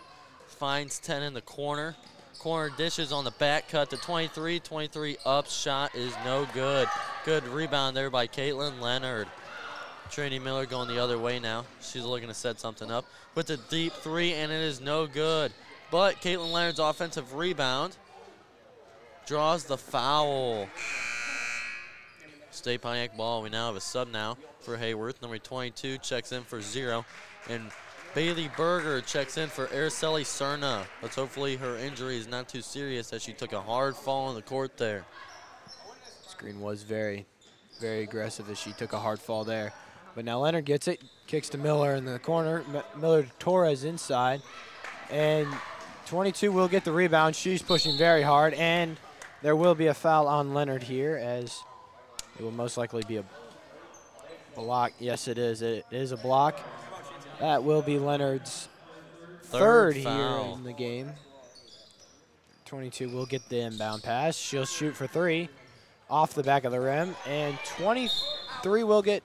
Finds 10 in the corner. corner, dishes on the back cut to 23. 23 up, shot is no good. Good rebound there by Caitlin Leonard. Trinity Miller going the other way now. She's looking to set something up with a deep three, and it is no good. But Caitlin Leonard's offensive rebound draws the foul. State Pontiac ball. We now have a sub now for Hayworth. Number 22 checks in for 0. And Bailey Berger checks in for Araceli Cerna. Let's hopefully her injury is not too serious as she took a hard fall on the court there. Screen was very, very aggressive as she took a hard fall there. But now Leonard gets it, kicks to Miller in the corner. Miller to Torres inside. And 22 will get the rebound. She's pushing very hard. And there will be a foul on Leonard here as it will most likely be a block. Yes, it is. It is a block. That will be Leonard's third here in the game. 22 will get the inbound pass. She'll shoot for 3 off the back of the rim. And 23 will get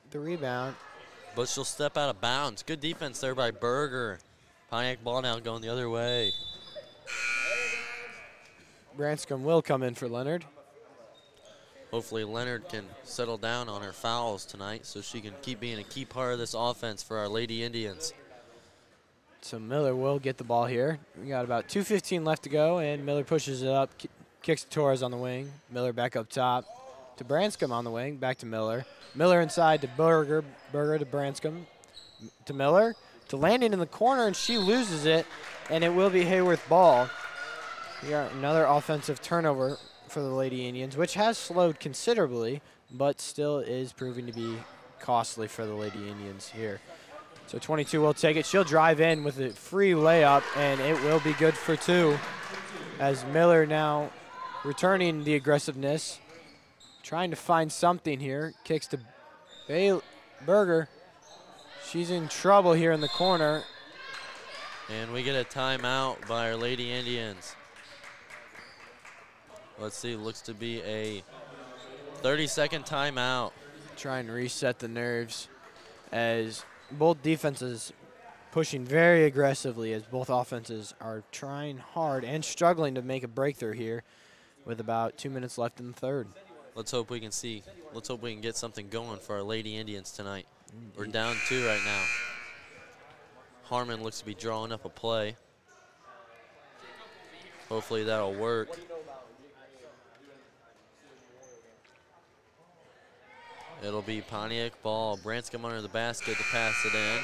the rebound. But she'll step out of bounds. Good defense there by Berger. Pontiac ball now going the other way. Branscombe will come in for Leonard. Hopefully Leonard can settle down on her fouls tonight so she can keep being a key part of this offense for our Lady Indians. So Miller will get the ball here. We got about 2:15 left to go, and Miller pushes it up, kicks to Torres on the wing. Miller back up top to Branscombe on the wing, back to Miller. Miller inside to Berger, Berger to Branscombe, to Miller, to Landon in the corner, and she loses it, and it will be Hayworth ball. We got another offensive turnover for the Lady Indians, which has slowed considerably, but still is proving to be costly for the Lady Indians here. So 22 will take it. She'll drive in with a free layup, and it will be good for 2. As Miller now returning the aggressiveness, trying to find something here. Kicks to Berger. She's in trouble here in the corner. And we get a timeout by our Lady Indians. Let's see, looks to be a 30-second timeout. Try and reset the nerves as both defenses pushing very aggressively as both offenses are trying hard and struggling to make a breakthrough here with about 2 minutes left in the third. Let's hope we can get something going for our Lady Indians tonight. We're down 2 right now. Harmon looks to be drawing up a play. Hopefully that'll work. It'll be Pontiac ball. Branscombe under the basket to pass it in.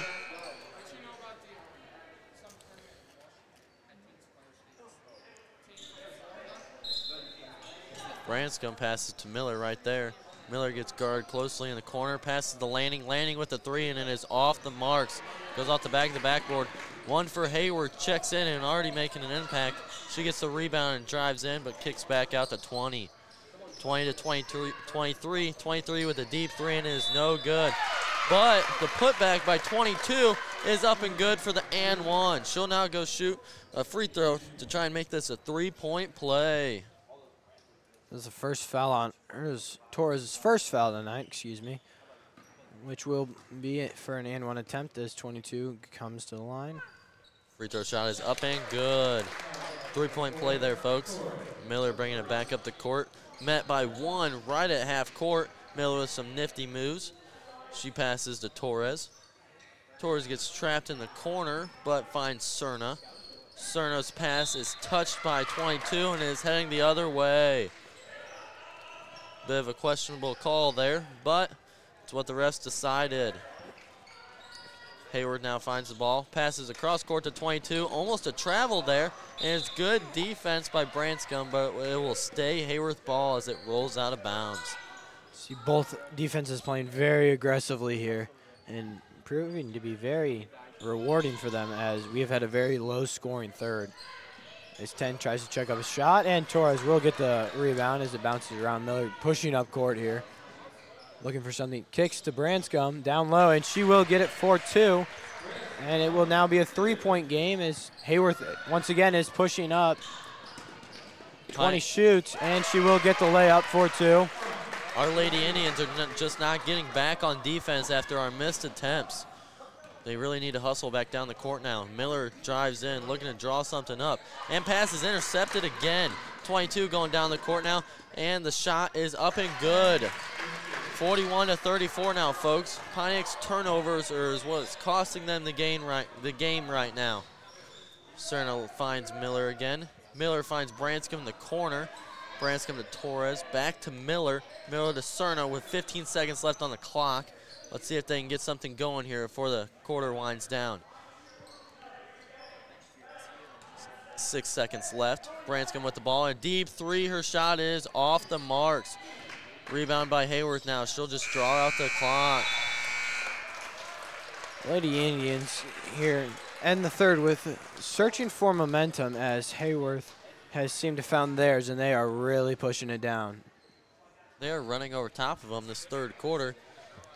Branscombe passes to Miller right there. Miller gets guarded closely in the corner, passes to Lanning. Lanning with the 3, and it is off the marks. Goes off the back of the backboard. 1 for Hayworth, checks in and already making an impact. She gets the rebound and drives in, but kicks back out to 20. 20 to 23, 23 with a deep 3, and it is no good. But the putback by 22 is up and good for the and 1. She'll now go shoot a free throw to try and make this a 3-point play. This is the first foul on Torres' first foul tonight, excuse me, which will be it for an and 1 attempt as 22 comes to the line. Free throw shot is up and good. 3-point play there, folks. Miller bringing it back up the court. Met by 1 right at half court. Miller with some nifty moves. She passes to Torres. Torres gets trapped in the corner, but finds Cerna. Cerna's pass is touched by 22 and is heading the other way. Bit of a questionable call there, but it's what the refs decided. Hayward now finds the ball, passes across court to 22, almost a travel there, and it's good defense by Branscombe, but it will stay Hayworth ball as it rolls out of bounds. See both defenses playing very aggressively here and proving to be very rewarding for them as we have had a very low-scoring third. As 10 tries to check up a shot, and Torres will get the rebound as it bounces around. Miller pushing up court here. Looking for something. Kicks to Branscombe down low, and she will get it for 2. And it will now be a 3-point game as Hayworth once again is pushing up. 20 shoots, and she will get the layup for 2. Our Lady Indians are just not getting back on defense after our missed attempts. They really need to hustle back down the court now. Miller drives in, looking to draw something up. And pass is intercepted again. 22 going down the court now. And the shot is up and good. 41-34 now, folks. Pontiac's turnovers is what's costing them the game right now. Cerna finds Miller again. Miller finds Branscombe in the corner. Branscombe to Torres. Back to Miller. Miller to Cerna with 15 seconds left on the clock. Let's see if they can get something going here before the quarter winds down. 6 seconds left. Branscombe with the ball. A deep three. Her shot is off the marks. Rebound by Hayworth now. She'll just draw out the clock. Lady Indians here end the third with searching for momentum as Hayworth has seemed to found theirs, and they are really pushing it down. They are running over top of them this third quarter.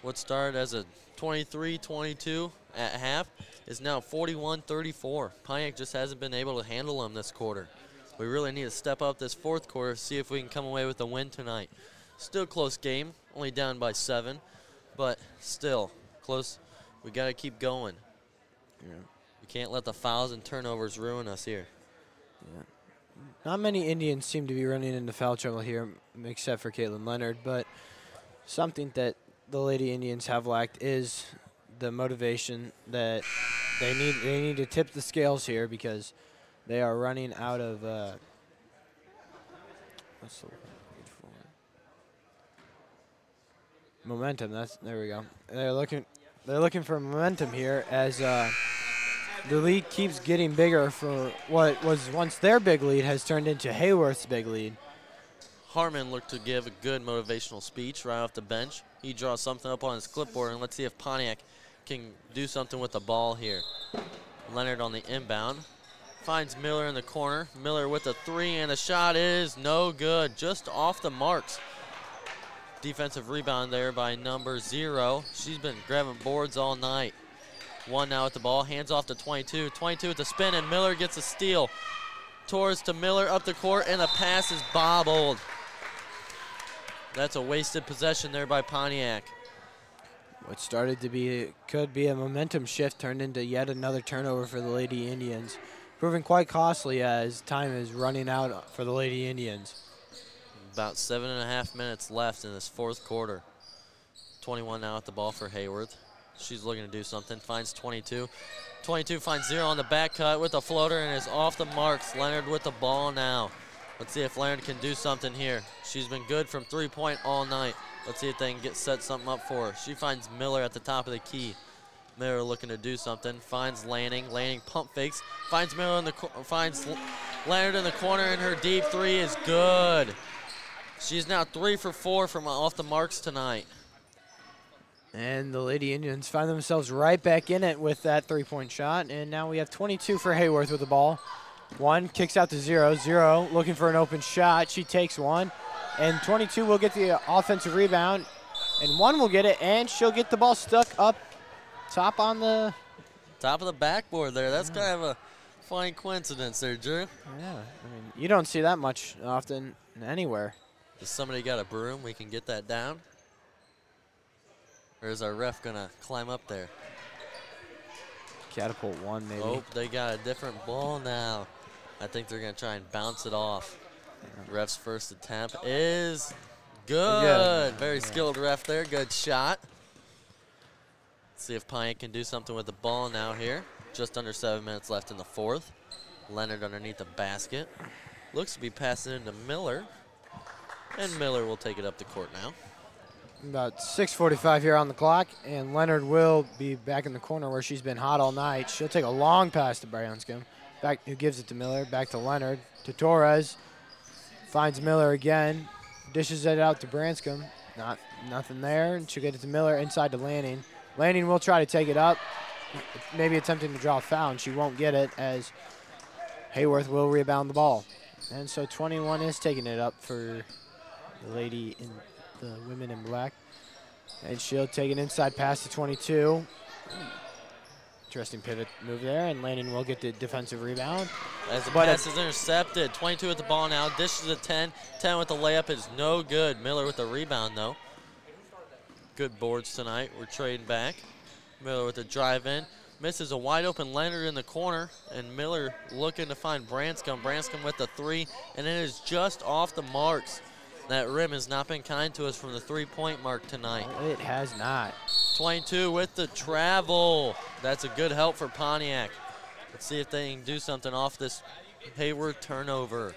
What started as a 23-22 at half is now 41-34. Pontiac just hasn't been able to handle them this quarter. We really need to step up this fourth quarter, see if we can come away with a win tonight. Still close game, only down by 7, but still close. We got to keep going. Yeah. We can't let the fouls and turnovers ruin us here. Yeah. Not many Indians seem to be running into foul trouble here, except for Caitlin Leonard, but something that the Lady Indians have lacked is the motivation that they need. They need to tip the scales here because they are running out of what's the word for it? Momentum. There we go. They're looking for momentum here as the lead keeps getting bigger for what was once their big lead has turned into Hayworth's big lead. Harmon looked to give a good motivational speech right off the bench. He draws something up on his clipboard, and let's see if Pontiac can do something with the ball here. Leonard on the inbound. Finds Miller in the corner. Miller with a three, and the shot is no good. Just off the marks. Defensive rebound there by number 0. She's been grabbing boards all night. 1 now with the ball. Hands off to 22. 22 with the spin, and Miller gets a steal. Torres to Miller up the court, and the pass is bobbled. That's a wasted possession there by Pontiac. What started to be, could be a momentum shift turned into yet another turnover for the Lady Indians, proving quite costly as time is running out for the Lady Indians. About 7.5 minutes left in this fourth quarter. 21 now at the ball for Hayworth. She's looking to do something, finds 22. 22 finds 0 on the back cut with a floater and is off the marks. Leonard with the ball now. Let's see if Leonard can do something here. She's been good from three-point all night. Let's see if they can set something up for her. She finds Miller at the top of the key. Miller looking to do something, finds Lanning. Lanning pump fakes, finds Miller in the finds Leonard in the corner, and her deep three is good. She's now 3 for 4 from off the marks tonight. And the Lady Indians find themselves right back in it with that three-point shot. And now we have 22 for Hayworth with the ball. 1 kicks out to 0. 0 looking for an open shot. She takes 1. And 22 will get the offensive rebound. And 1 will get it, and she'll get the ball stuck up top on the... Top of the backboard there. That's kind of a funny coincidence there, Drew. Yeah, I mean, you don't see that much often anywhere. Has somebody got a broom? We can get that down? Or is our ref going to climb up there? Catapult 1, maybe. Oh, they got a different ball now. I think they're going to try and bounce it off. Ref's first attempt is good. Very skilled ref there. Good shot. Let's see if Pontiac can do something with the ball now here. Just under 7 minutes left in the fourth. Leonard underneath the basket. Looks to be passing into Miller. And Miller will take it up the court now. About 6:45 here on the clock, and Leonard will be back in the corner where she's been hot all night. She'll take a long pass to Branscombe. Back, who gives it to Miller. Back to Leonard. To Torres. Finds Miller again. Dishes it out to Branscombe. Nothing there. And she'll get it to Miller inside to Lanning. Lanning will try to take it up. Maybe attempting to draw a foul, and she won't get it as Hayworth will rebound the ball. And so 21 is taking it up for the lady in the women in black. And she'll take an inside pass to 22. Interesting pivot move there, and Lanning will get the defensive rebound. As the pass is intercepted, 22 with the ball now, dishes a 10. 10 with the layup is no good. Miller with the rebound, though. Good boards tonight. We're trading back. Miller with the drive in. Misses a wide open Leonard in the corner, and Miller looking to find Branscombe. Branscombe with the three, and it is just off the marks. That rim has not been kind to us from the three-point mark tonight. It has not. 22 with the travel. That's a good help for Pontiac. Let's see if they can do something off this Hayworth turnover.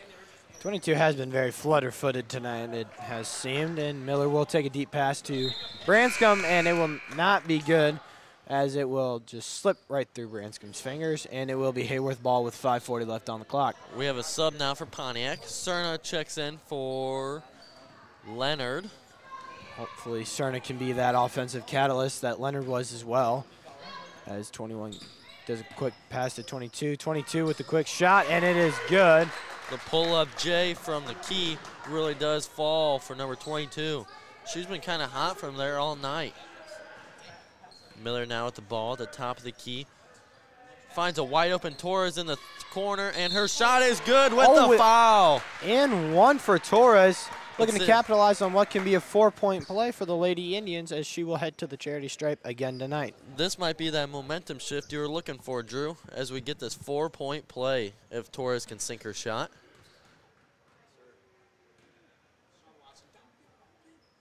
22 has been very flutter-footed tonight, it has seemed, and Miller will take a deep pass to Branscombe, and it will not be good, as it will just slip right through Branscombe's fingers, and it will be Hayworth ball with 5:40 left on the clock. We have a sub now for Pontiac. Cerna checks in for Leonard. Hopefully Cerna can be that offensive catalyst that Leonard was as well, as 21 does a quick pass to 22. 22 with the quick shot, and it is good. The pull-up J from the key really does fall for number 22. She's been kind of hot from there all night. Miller now with the ball at the top of the key. Finds a wide open Torres in the corner, and her shot is good with the foul. And one for Torres, looking That's to it. capitalize on what can be a 4-point play for the Lady Indians as she will head to the charity stripe again tonight. This might be that momentum shift you were looking for, Drew, as we get this 4-point play if Torres can sink her shot.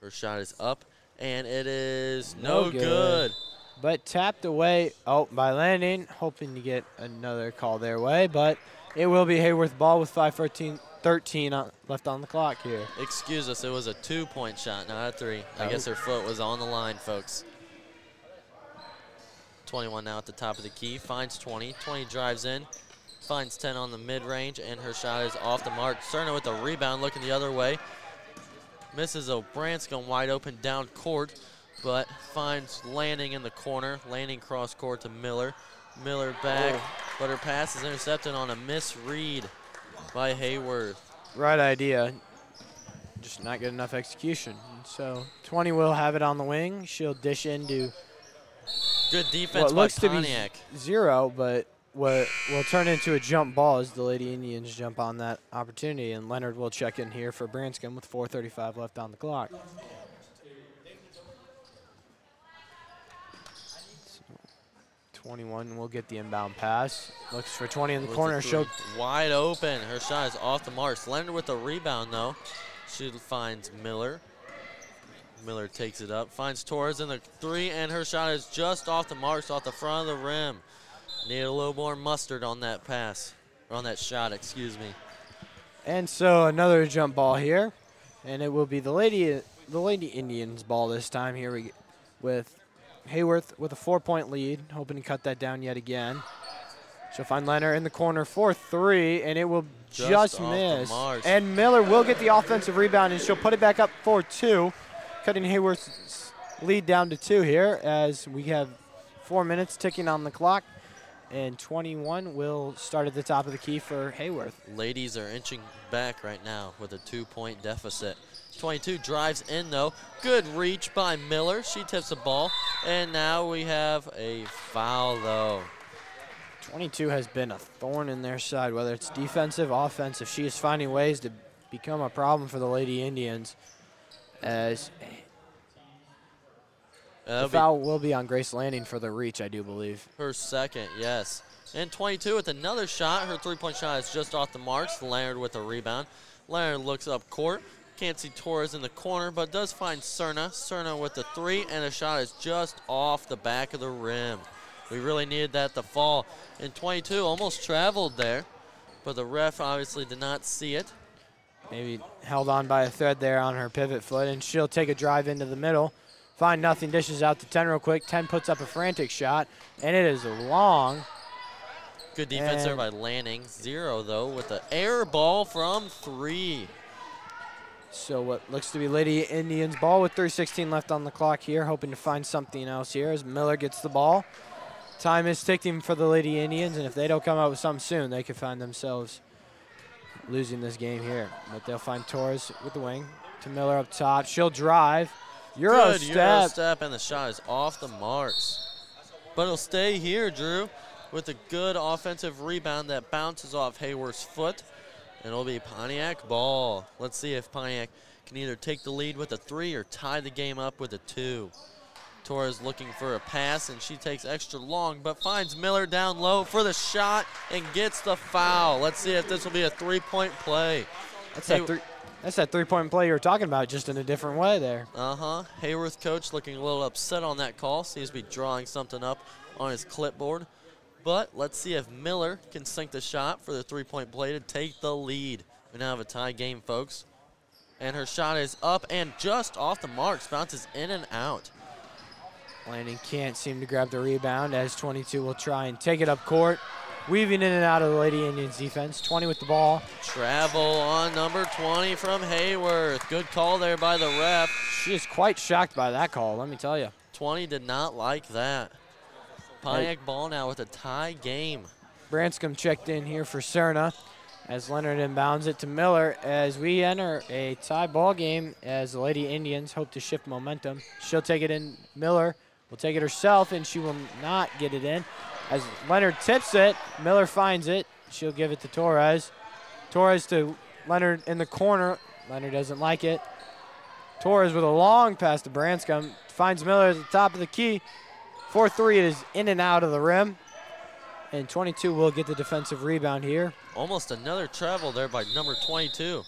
Her shot is up, and it is no good. But tapped away by Landing, hoping to get another call their way, but it will be Hayworth ball with 5:13 left on the clock here. Excuse us, it was a 2-point shot, not a 3. I guess her foot was on the line, folks. 21 now at the top of the key, finds 20. 20 drives in, finds 10 on the mid-range, and her shot is off the mark. Cerna with the rebound, looking the other way. Misses a Branscombe wide open down court, but finds Landing in the corner. Landing cross court to Miller. Miller back, but her pass is intercepted on a misread by Hayworth. Right idea, just not good enough execution. So 20 will have it on the wing. She'll dish into Good defense what by looks to be Pontiac. 0, but what will turn into a jump ball as the Lady Indians jump on that opportunity, and Leonard will check in here for Branscombe with 4:35 left on the clock. 21 will get the inbound pass. Looks for 20 in the With corner. the three. Wide open. Her shot is off the marks. Leonard with the rebound, though. She finds Miller. Miller takes it up. Finds Torres in the 3, and her shot is just off the marks, off the front of the rim. Need a little more mustard on that pass, or on that shot, excuse me. And so another jump ball here, and it will be the Lady Indians ball this time here with Hayworth with a 4-point lead, hoping to cut that down yet again. She'll find Leonard in the corner for 3, and it will just off the miss. marks. And Miller will get the offensive rebound, and she'll put it back up for 2, cutting Hayworth's lead down to 2 here as we have 4 minutes ticking on the clock. And 21 will start at the top of the key for Hayworth. Ladies are inching back right now with a 2-point deficit. 22 drives in, though. Good reach by Miller. She tips the ball. And now we have a foul, though. 22 has been a thorn in their side, whether it's defensive, offensive. She is finding ways to become a problem for the Lady Indians, as the foul will be on Grace Landing for the reach, I do believe. Her second, yes. And 22 with another shot. Her 3-point shot is just off the marks. Leonard with a rebound. Leonard looks up court. Can't see Torres in the corner, but does find Cerna. Cerna with the 3, and the shot is just off the back of the rim. We really needed that to fall. And 22 almost traveled there, but the ref obviously did not see it. Maybe held on by a thread there on her pivot foot, and she'll take a drive into the middle. Find nothing, dishes out to 10 real quick. 10 puts up a frantic shot, and it is long. Good defense there by Lanning. 0, though, with the air ball from 3. So what looks to be Lady Indians ball with 3:16 left on the clock here, hoping to find something else here as Miller gets the ball. Time is ticking for the Lady Indians, and if they don't come out with something soon, they could find themselves losing this game here. But they'll find Torres with the wing to Miller up top. She'll drive. Euro Good step. Euro step, and the shot is off the marks. But it'll stay here, Drew, with a good offensive rebound that bounces off Hayworth's foot. And it'll be Pontiac ball. Let's see if Pontiac can either take the lead with a 3 or tie the game up with a 2. Torres looking for a pass, and she takes extra long, but finds Miller down low for the shot and gets the foul. Let's see if this will be a three-point play. That's that three-point play you were talking about, just in a different way there. Hayworth coach looking a little upset on that call. Seems to be drawing something up on his clipboard. But let's see if Miller can sink the shot for the three-point play to take the lead. We now have a tie game, folks. And her shot is up and just off the marks, bounces in and out. Landon can't seem to grab the rebound as 22 will try and take it up court. Weaving in and out of the Lady Indians defense. 20 with the ball. Travel on number 20 from Hayworth. Good call there by the ref. She is quite shocked by that call, let me tell you. 20 did not like that. Pontiac ball now with a tie game. Branscombe checked in here for Cerna as Leonard inbounds it to Miller as we enter a tie ball game as the Lady Indians hope to shift momentum. She'll take it in. Miller will take it herself, and she will not get it in. As Leonard tips it, Miller finds it. She'll give it to Torres. Torres to Leonard in the corner. Leonard doesn't like it. Torres with a long pass to Branscombe. Finds Miller at the top of the key. 4-3, it is in and out of the rim. And 22 will get the defensive rebound here. Almost another travel there by number 22.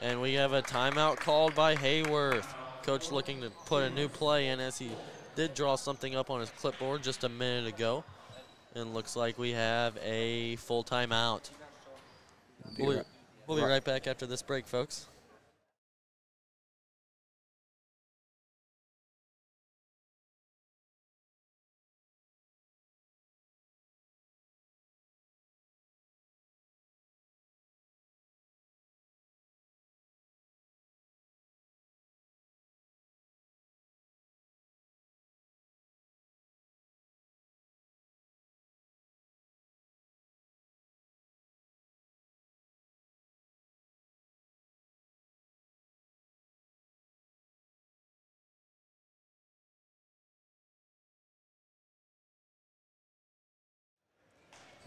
And we have a timeout called by Hayworth. Coach looking to put a new play in as he did draw something up on his clipboard just a minute ago. And looks like we have a full timeout. We'll be right back after this break, folks.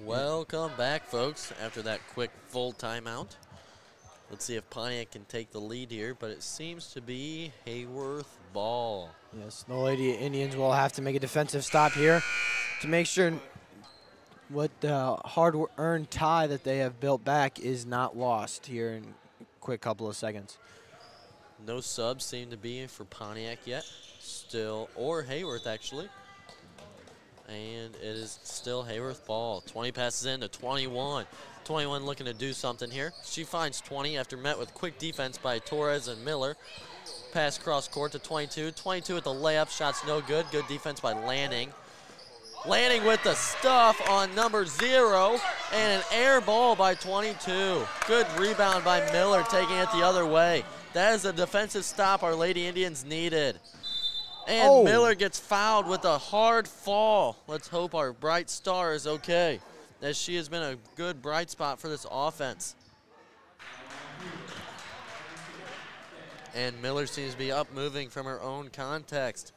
Welcome back, folks, after that quick full timeout. Let's see if Pontiac can take the lead here, but it seems to be Hayworth ball. Yes, the Lady Indians will have to make a defensive stop here to make sure what the hard-earned tie that they have built back is not lost here in a quick couple of seconds. No subs seem to be in for Pontiac yet. Still, or Hayworth, actually. And it is still Hayworth ball. 20 passes in to 21. 21 looking to do something here. She finds 20 after met with quick defense by Torres and Miller. Pass cross court to 22. 22 with the layup. Shot's no good. Good defense by Lanning. Lanning with the stuff on number 0. And an air ball by 22. Good rebound by Miller, taking it the other way. That is a defensive stop our Lady Indians needed. And Miller gets fouled with a hard fall. Let's hope our bright star is okay, as she has been a good bright spot for this offense. And Miller seems to be up moving from her own context.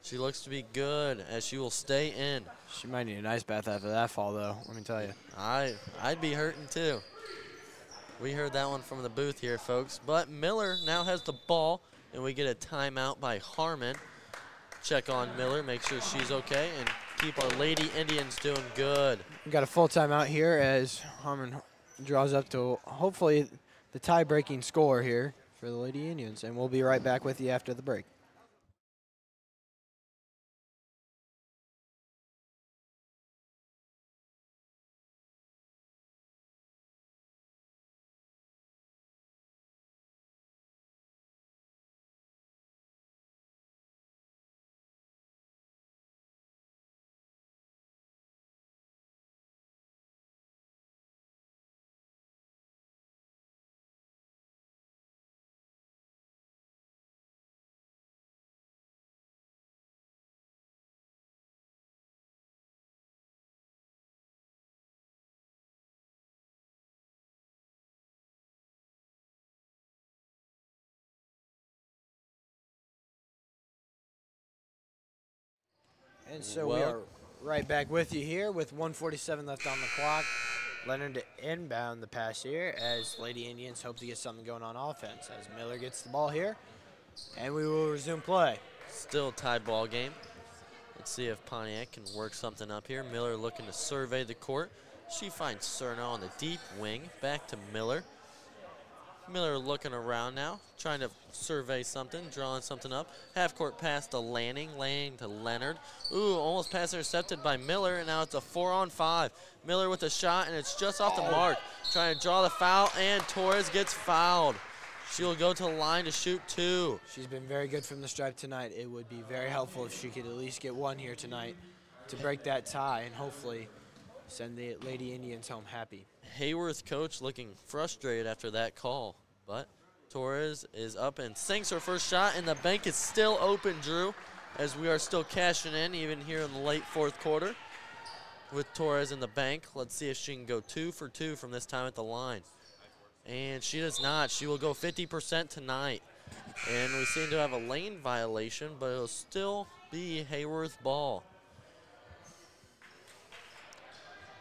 She looks to be good, as she will stay in. She might need an ice bath after that fall, though, let me tell you. I'd be hurting, too. We heard that one from the booth here, folks. But Miller now has the ball, and we get a timeout by Harmon. Check on Miller, make sure she's okay, and keep our Lady Indians doing good. We got a full timeout here as Harmon draws up to hopefully the tie-breaking score here for the Lady Indians, and we'll be right back with you after the break. And so we are right back with you here with 1:47 left on the clock. Leonard to inbound the pass here as Lady Indians hope to get something going on offense as Miller gets the ball here. And we will resume play. Still a tied ball game. Let's see if Pontiac can work something up here. Miller looking to survey the court. She finds Cerna on the deep wing. Back to Miller. Miller looking around now, trying to survey something, drawing something up. Half-court pass to Lanning. Lanning to Leonard. Ooh, almost pass intercepted by Miller, and now it's a 4-on-5. Miller with a shot, and it's just off the mark. Trying to draw the foul, and Torres gets fouled. She'll go to the line to shoot 2. She's been very good from the stripe tonight. It would be very helpful if she could at least get 1 here tonight to break that tie and hopefully send the Lady Indians home happy. Hayworth coach looking frustrated after that call, but Torres is up and sinks her first shot, and the bank is still open, Drew, as we are still cashing in even here in the late 4th quarter with Torres in the bank. Let's see if she can go 2 for 2 from this time at the line. And she does not. She will go 50% tonight. And we seem to have a lane violation, but it'll still be Hayworth ball.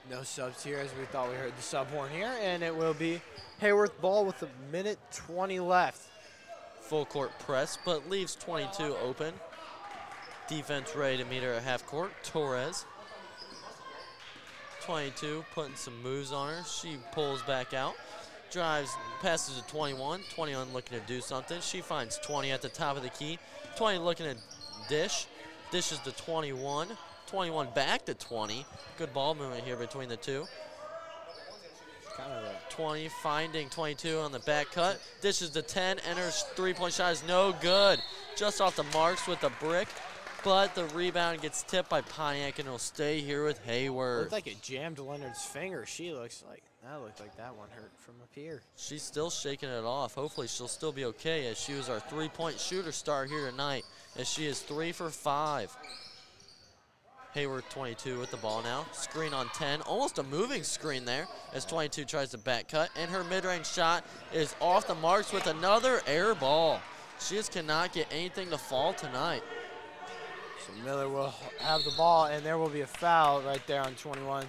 No subs here, as we thought we heard the sub horn here, and it will be Hayworth ball with a minute 20 left. Full court press, but leaves 22 open. Defense ready to meet her at half court. Torres. 22 putting some moves on her. She pulls back out. Drives, passes to 21. 21 looking to do something. She finds 20 at the top of the key. 20 looking to dish. Dishes to 21. 21 back to 20. Good ball movement here between the two. Kind of a 20 finding 22 on the back cut. Dishes to 10. Enters three-point shot is no good. Just off the marks with the brick. But the rebound gets tipped by Pontiac, and it'll stay here with Hayworth. looked like it jammed Leonard's finger. She looks like that looked like that one hurt from up here. She's still shaking it off. Hopefully she'll still be okay, as she was our three-point shooter star here tonight, as she is 3 for 5. Hayworth 22 with the ball now. Screen on 10. Almost a moving screen there as 22 tries to back cut. And her mid-range shot is off the marks with another air ball. She just cannot get anything to fall tonight. So Miller will have the ball, and there will be a foul right there on 21.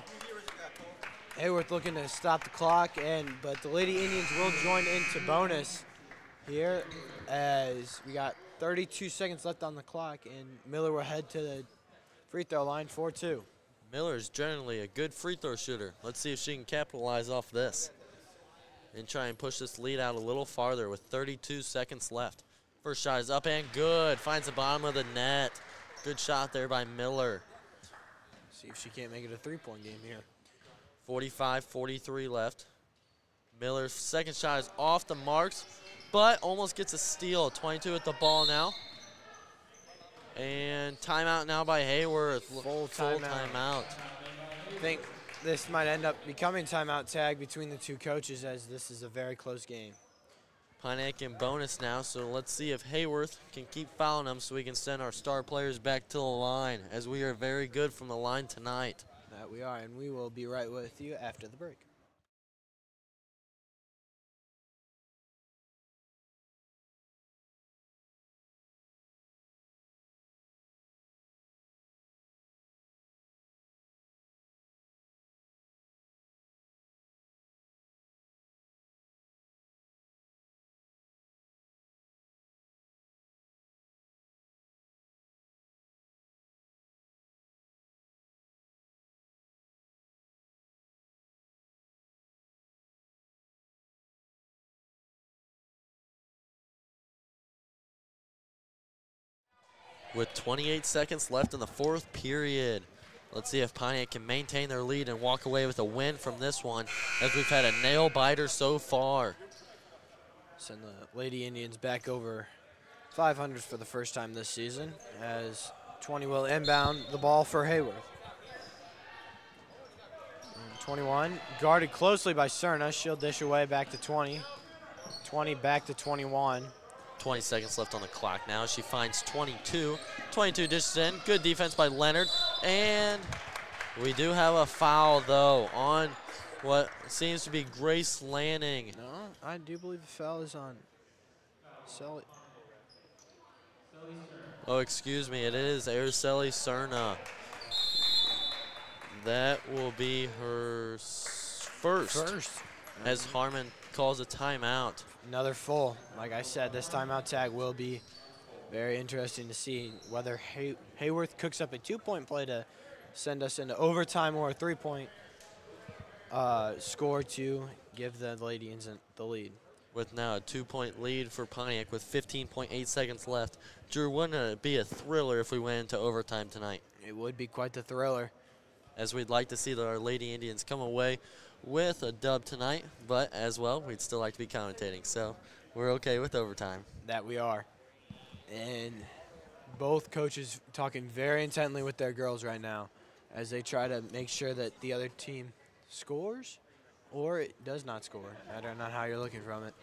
Hayworth looking to stop the clock, but the Lady Indians will join into bonus here as we got 32 seconds left on the clock, and Miller will head to the free throw line 4-2. Miller's generally a good free throw shooter. Let's see if she can capitalize off this and try and push this lead out a little farther with 32 seconds left. First shot is up and good. Finds the bottom of the net. Good shot there by Miller. See if she can't make it a three-point game here. 45-43 left. Miller's second shot is off the marks, but almost gets a steal. 22 with the ball now. And timeout now by Hayworth. Full timeout. I think this might end up becoming timeout tag between the two coaches, as this is a very close game. Pontiac in bonus now, so let's see if Hayworth can keep fouling them so we can send our star players back to the line, as we are very good from the line tonight. That we are, and we will be right with you after the break. With 28 seconds left in the fourth period. Let's see if Pontiac can maintain their lead and walk away with a win from this one, as we've had a nail-biter so far. Send the Lady Indians back over 500 for the first time this season, as 20 will inbound the ball for Hayworth. And 21 guarded closely by Cerna. She'll dish away back to 20. 20 back to 21. 20 seconds left on the clock now. She finds 22. 22 dishes in. Good defense by Leonard. And we do have a foul, though, on what seems to be Grace Lanning. No, I do believe the foul is on Selly. Oh, excuse me. It is Araceli Cerna. That will be her first. As Harmon calls a timeout. Another full. Like I said, this timeout tag will be Very interesting to see whether Hayworth cooks up a 2-point play to send us into overtime or a 3-point score to give the Lady Indians the lead. With now a 2-point lead for Pontiac with 15.8 seconds left. Drew, wouldn't it be a thriller if we went into overtime tonight? It would be quite the thriller. As we'd like to see that our Lady Indians come away with a dub tonight, but as well, we'd still like to be commentating. So we're okay with overtime. That we are. And both coaches talking very intently with their girls right now as they try to make sure that the other team scores or it does not score. I don't know how you're looking from it.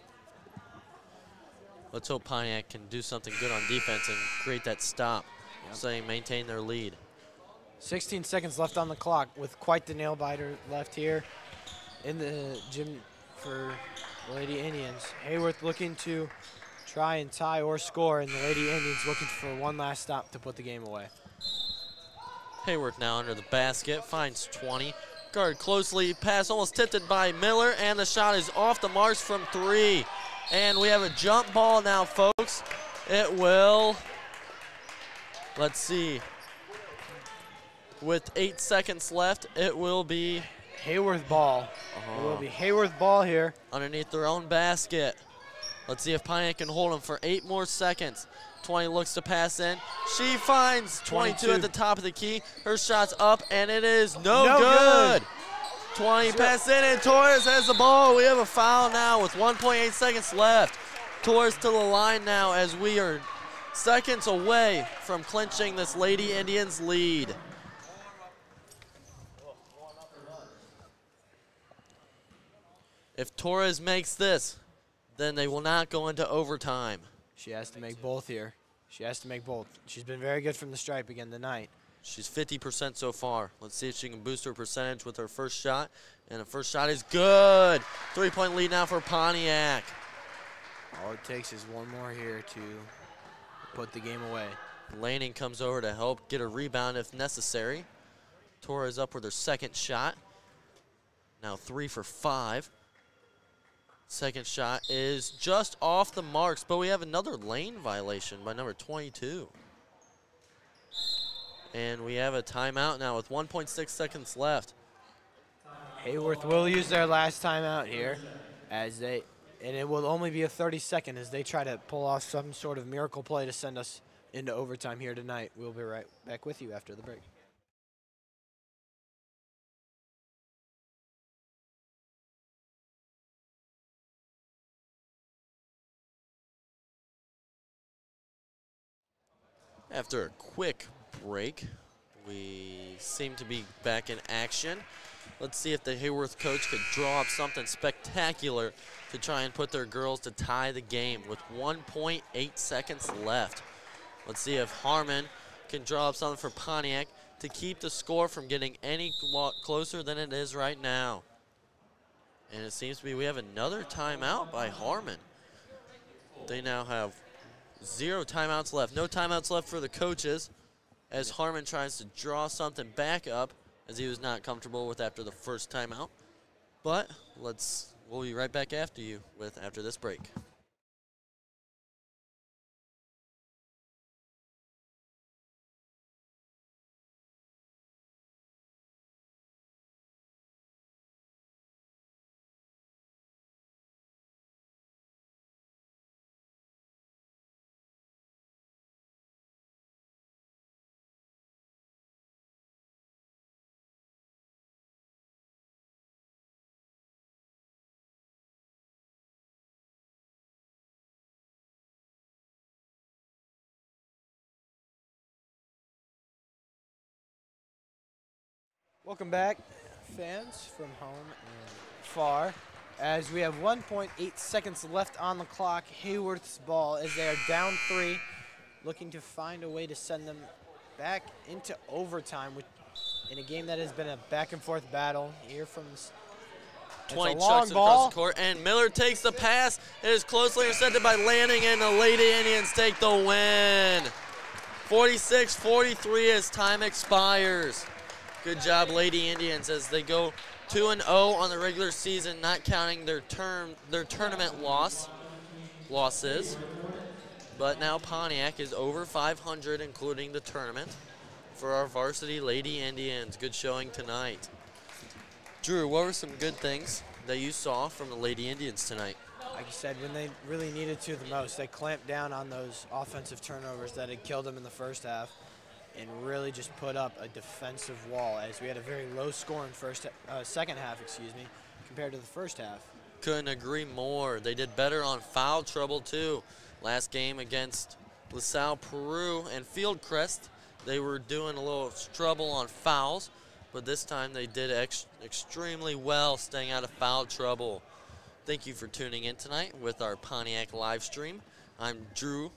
Let's hope Pontiac can do something good on defense and create that stop, so they maintain their lead. 16 seconds left on the clock with quite the nail biter left here in the gym for the Lady Indians. Hayworth looking to try and tie or score, and the Lady Indians looking for one last stop to put the game away. Hayworth now under the basket, finds 20. Guard closely, pass almost tipped it by Miller, and the shot is off the marks from 3. And we have a jump ball now, folks. It will, let's see, with 8 seconds left, it will be Hayworth ball. It will be Hayworth ball here. Underneath their own basket. Let's see if Pontiac can hold them for 8 more seconds. 20 looks to pass in. She finds 22 at the top of the key. Her shot's up, and it is no good. 20 pass in, and Torres has the ball. We have a foul now with 1.8 seconds left. Torres to the line now as we are seconds away from clinching this Lady Indians lead. If Torres makes this, then they will not go into overtime. She has to make both here. She has to make both. She's been very good from the stripe again tonight. She's 50% so far. Let's see if she can boost her percentage with her first shot. And the first shot is good. 3-point lead now for Pontiac. All it takes is one more here to put the game away. Lanning comes over to help get a rebound if necessary. Torres up with her second shot. Now 3 for 5. Second shot is just off the marks, but we have another lane violation by number 22. And we have a timeout now with 1.6 seconds left. Hayworth will use their last timeout here and it will only be a 30-second as they try to pull off some sort of miracle play to send us into overtime here tonight. We'll be right back with you after the break. After a quick break, we seem to be back in action. Let's see if the Hayworth coach could draw up something spectacular to try and put their girls to tie the game with 1.8 seconds left. Let's see if Harmon can draw up something for Pontiac to keep the score from getting any closer than it is right now. And it seems to be we have another timeout by Harmon. They now have 0 timeouts left. No timeouts left for the coaches as Harmon tries to draw something back up as he was not comfortable with after the first timeout. But we'll be right back after this break. Welcome back, fans from home and far. As we have 1.8 seconds left on the clock, Hayworth's ball as they are down 3, looking to find a way to send them back into overtime in a game that has been a back and forth battle here from 20 chucks it across the court, and Miller takes the pass. It is closely intercepted by Lanning, and the Lady Indians take the win. 46-43 as time expires. Good job, Lady Indians, as they go 2-0 on the regular season, not counting their tournament losses. But now Pontiac is over 500, including the tournament, for our varsity Lady Indians. Good showing tonight. Drew, what were some good things that you saw from the Lady Indians tonight? Like you said, when they really needed to the most, they clamped down on those offensive turnovers that had killed them in the first half and really just put up a defensive wall, as we had a very low score in second half, compared to the first half. Couldn't agree more. They did better on foul trouble too. Last game against LaSalle Peru and Fieldcrest, they were doing a little trouble on fouls, but this time they did extremely well staying out of foul trouble. Thank you for tuning in tonight with our Pontiac live stream. I'm Drew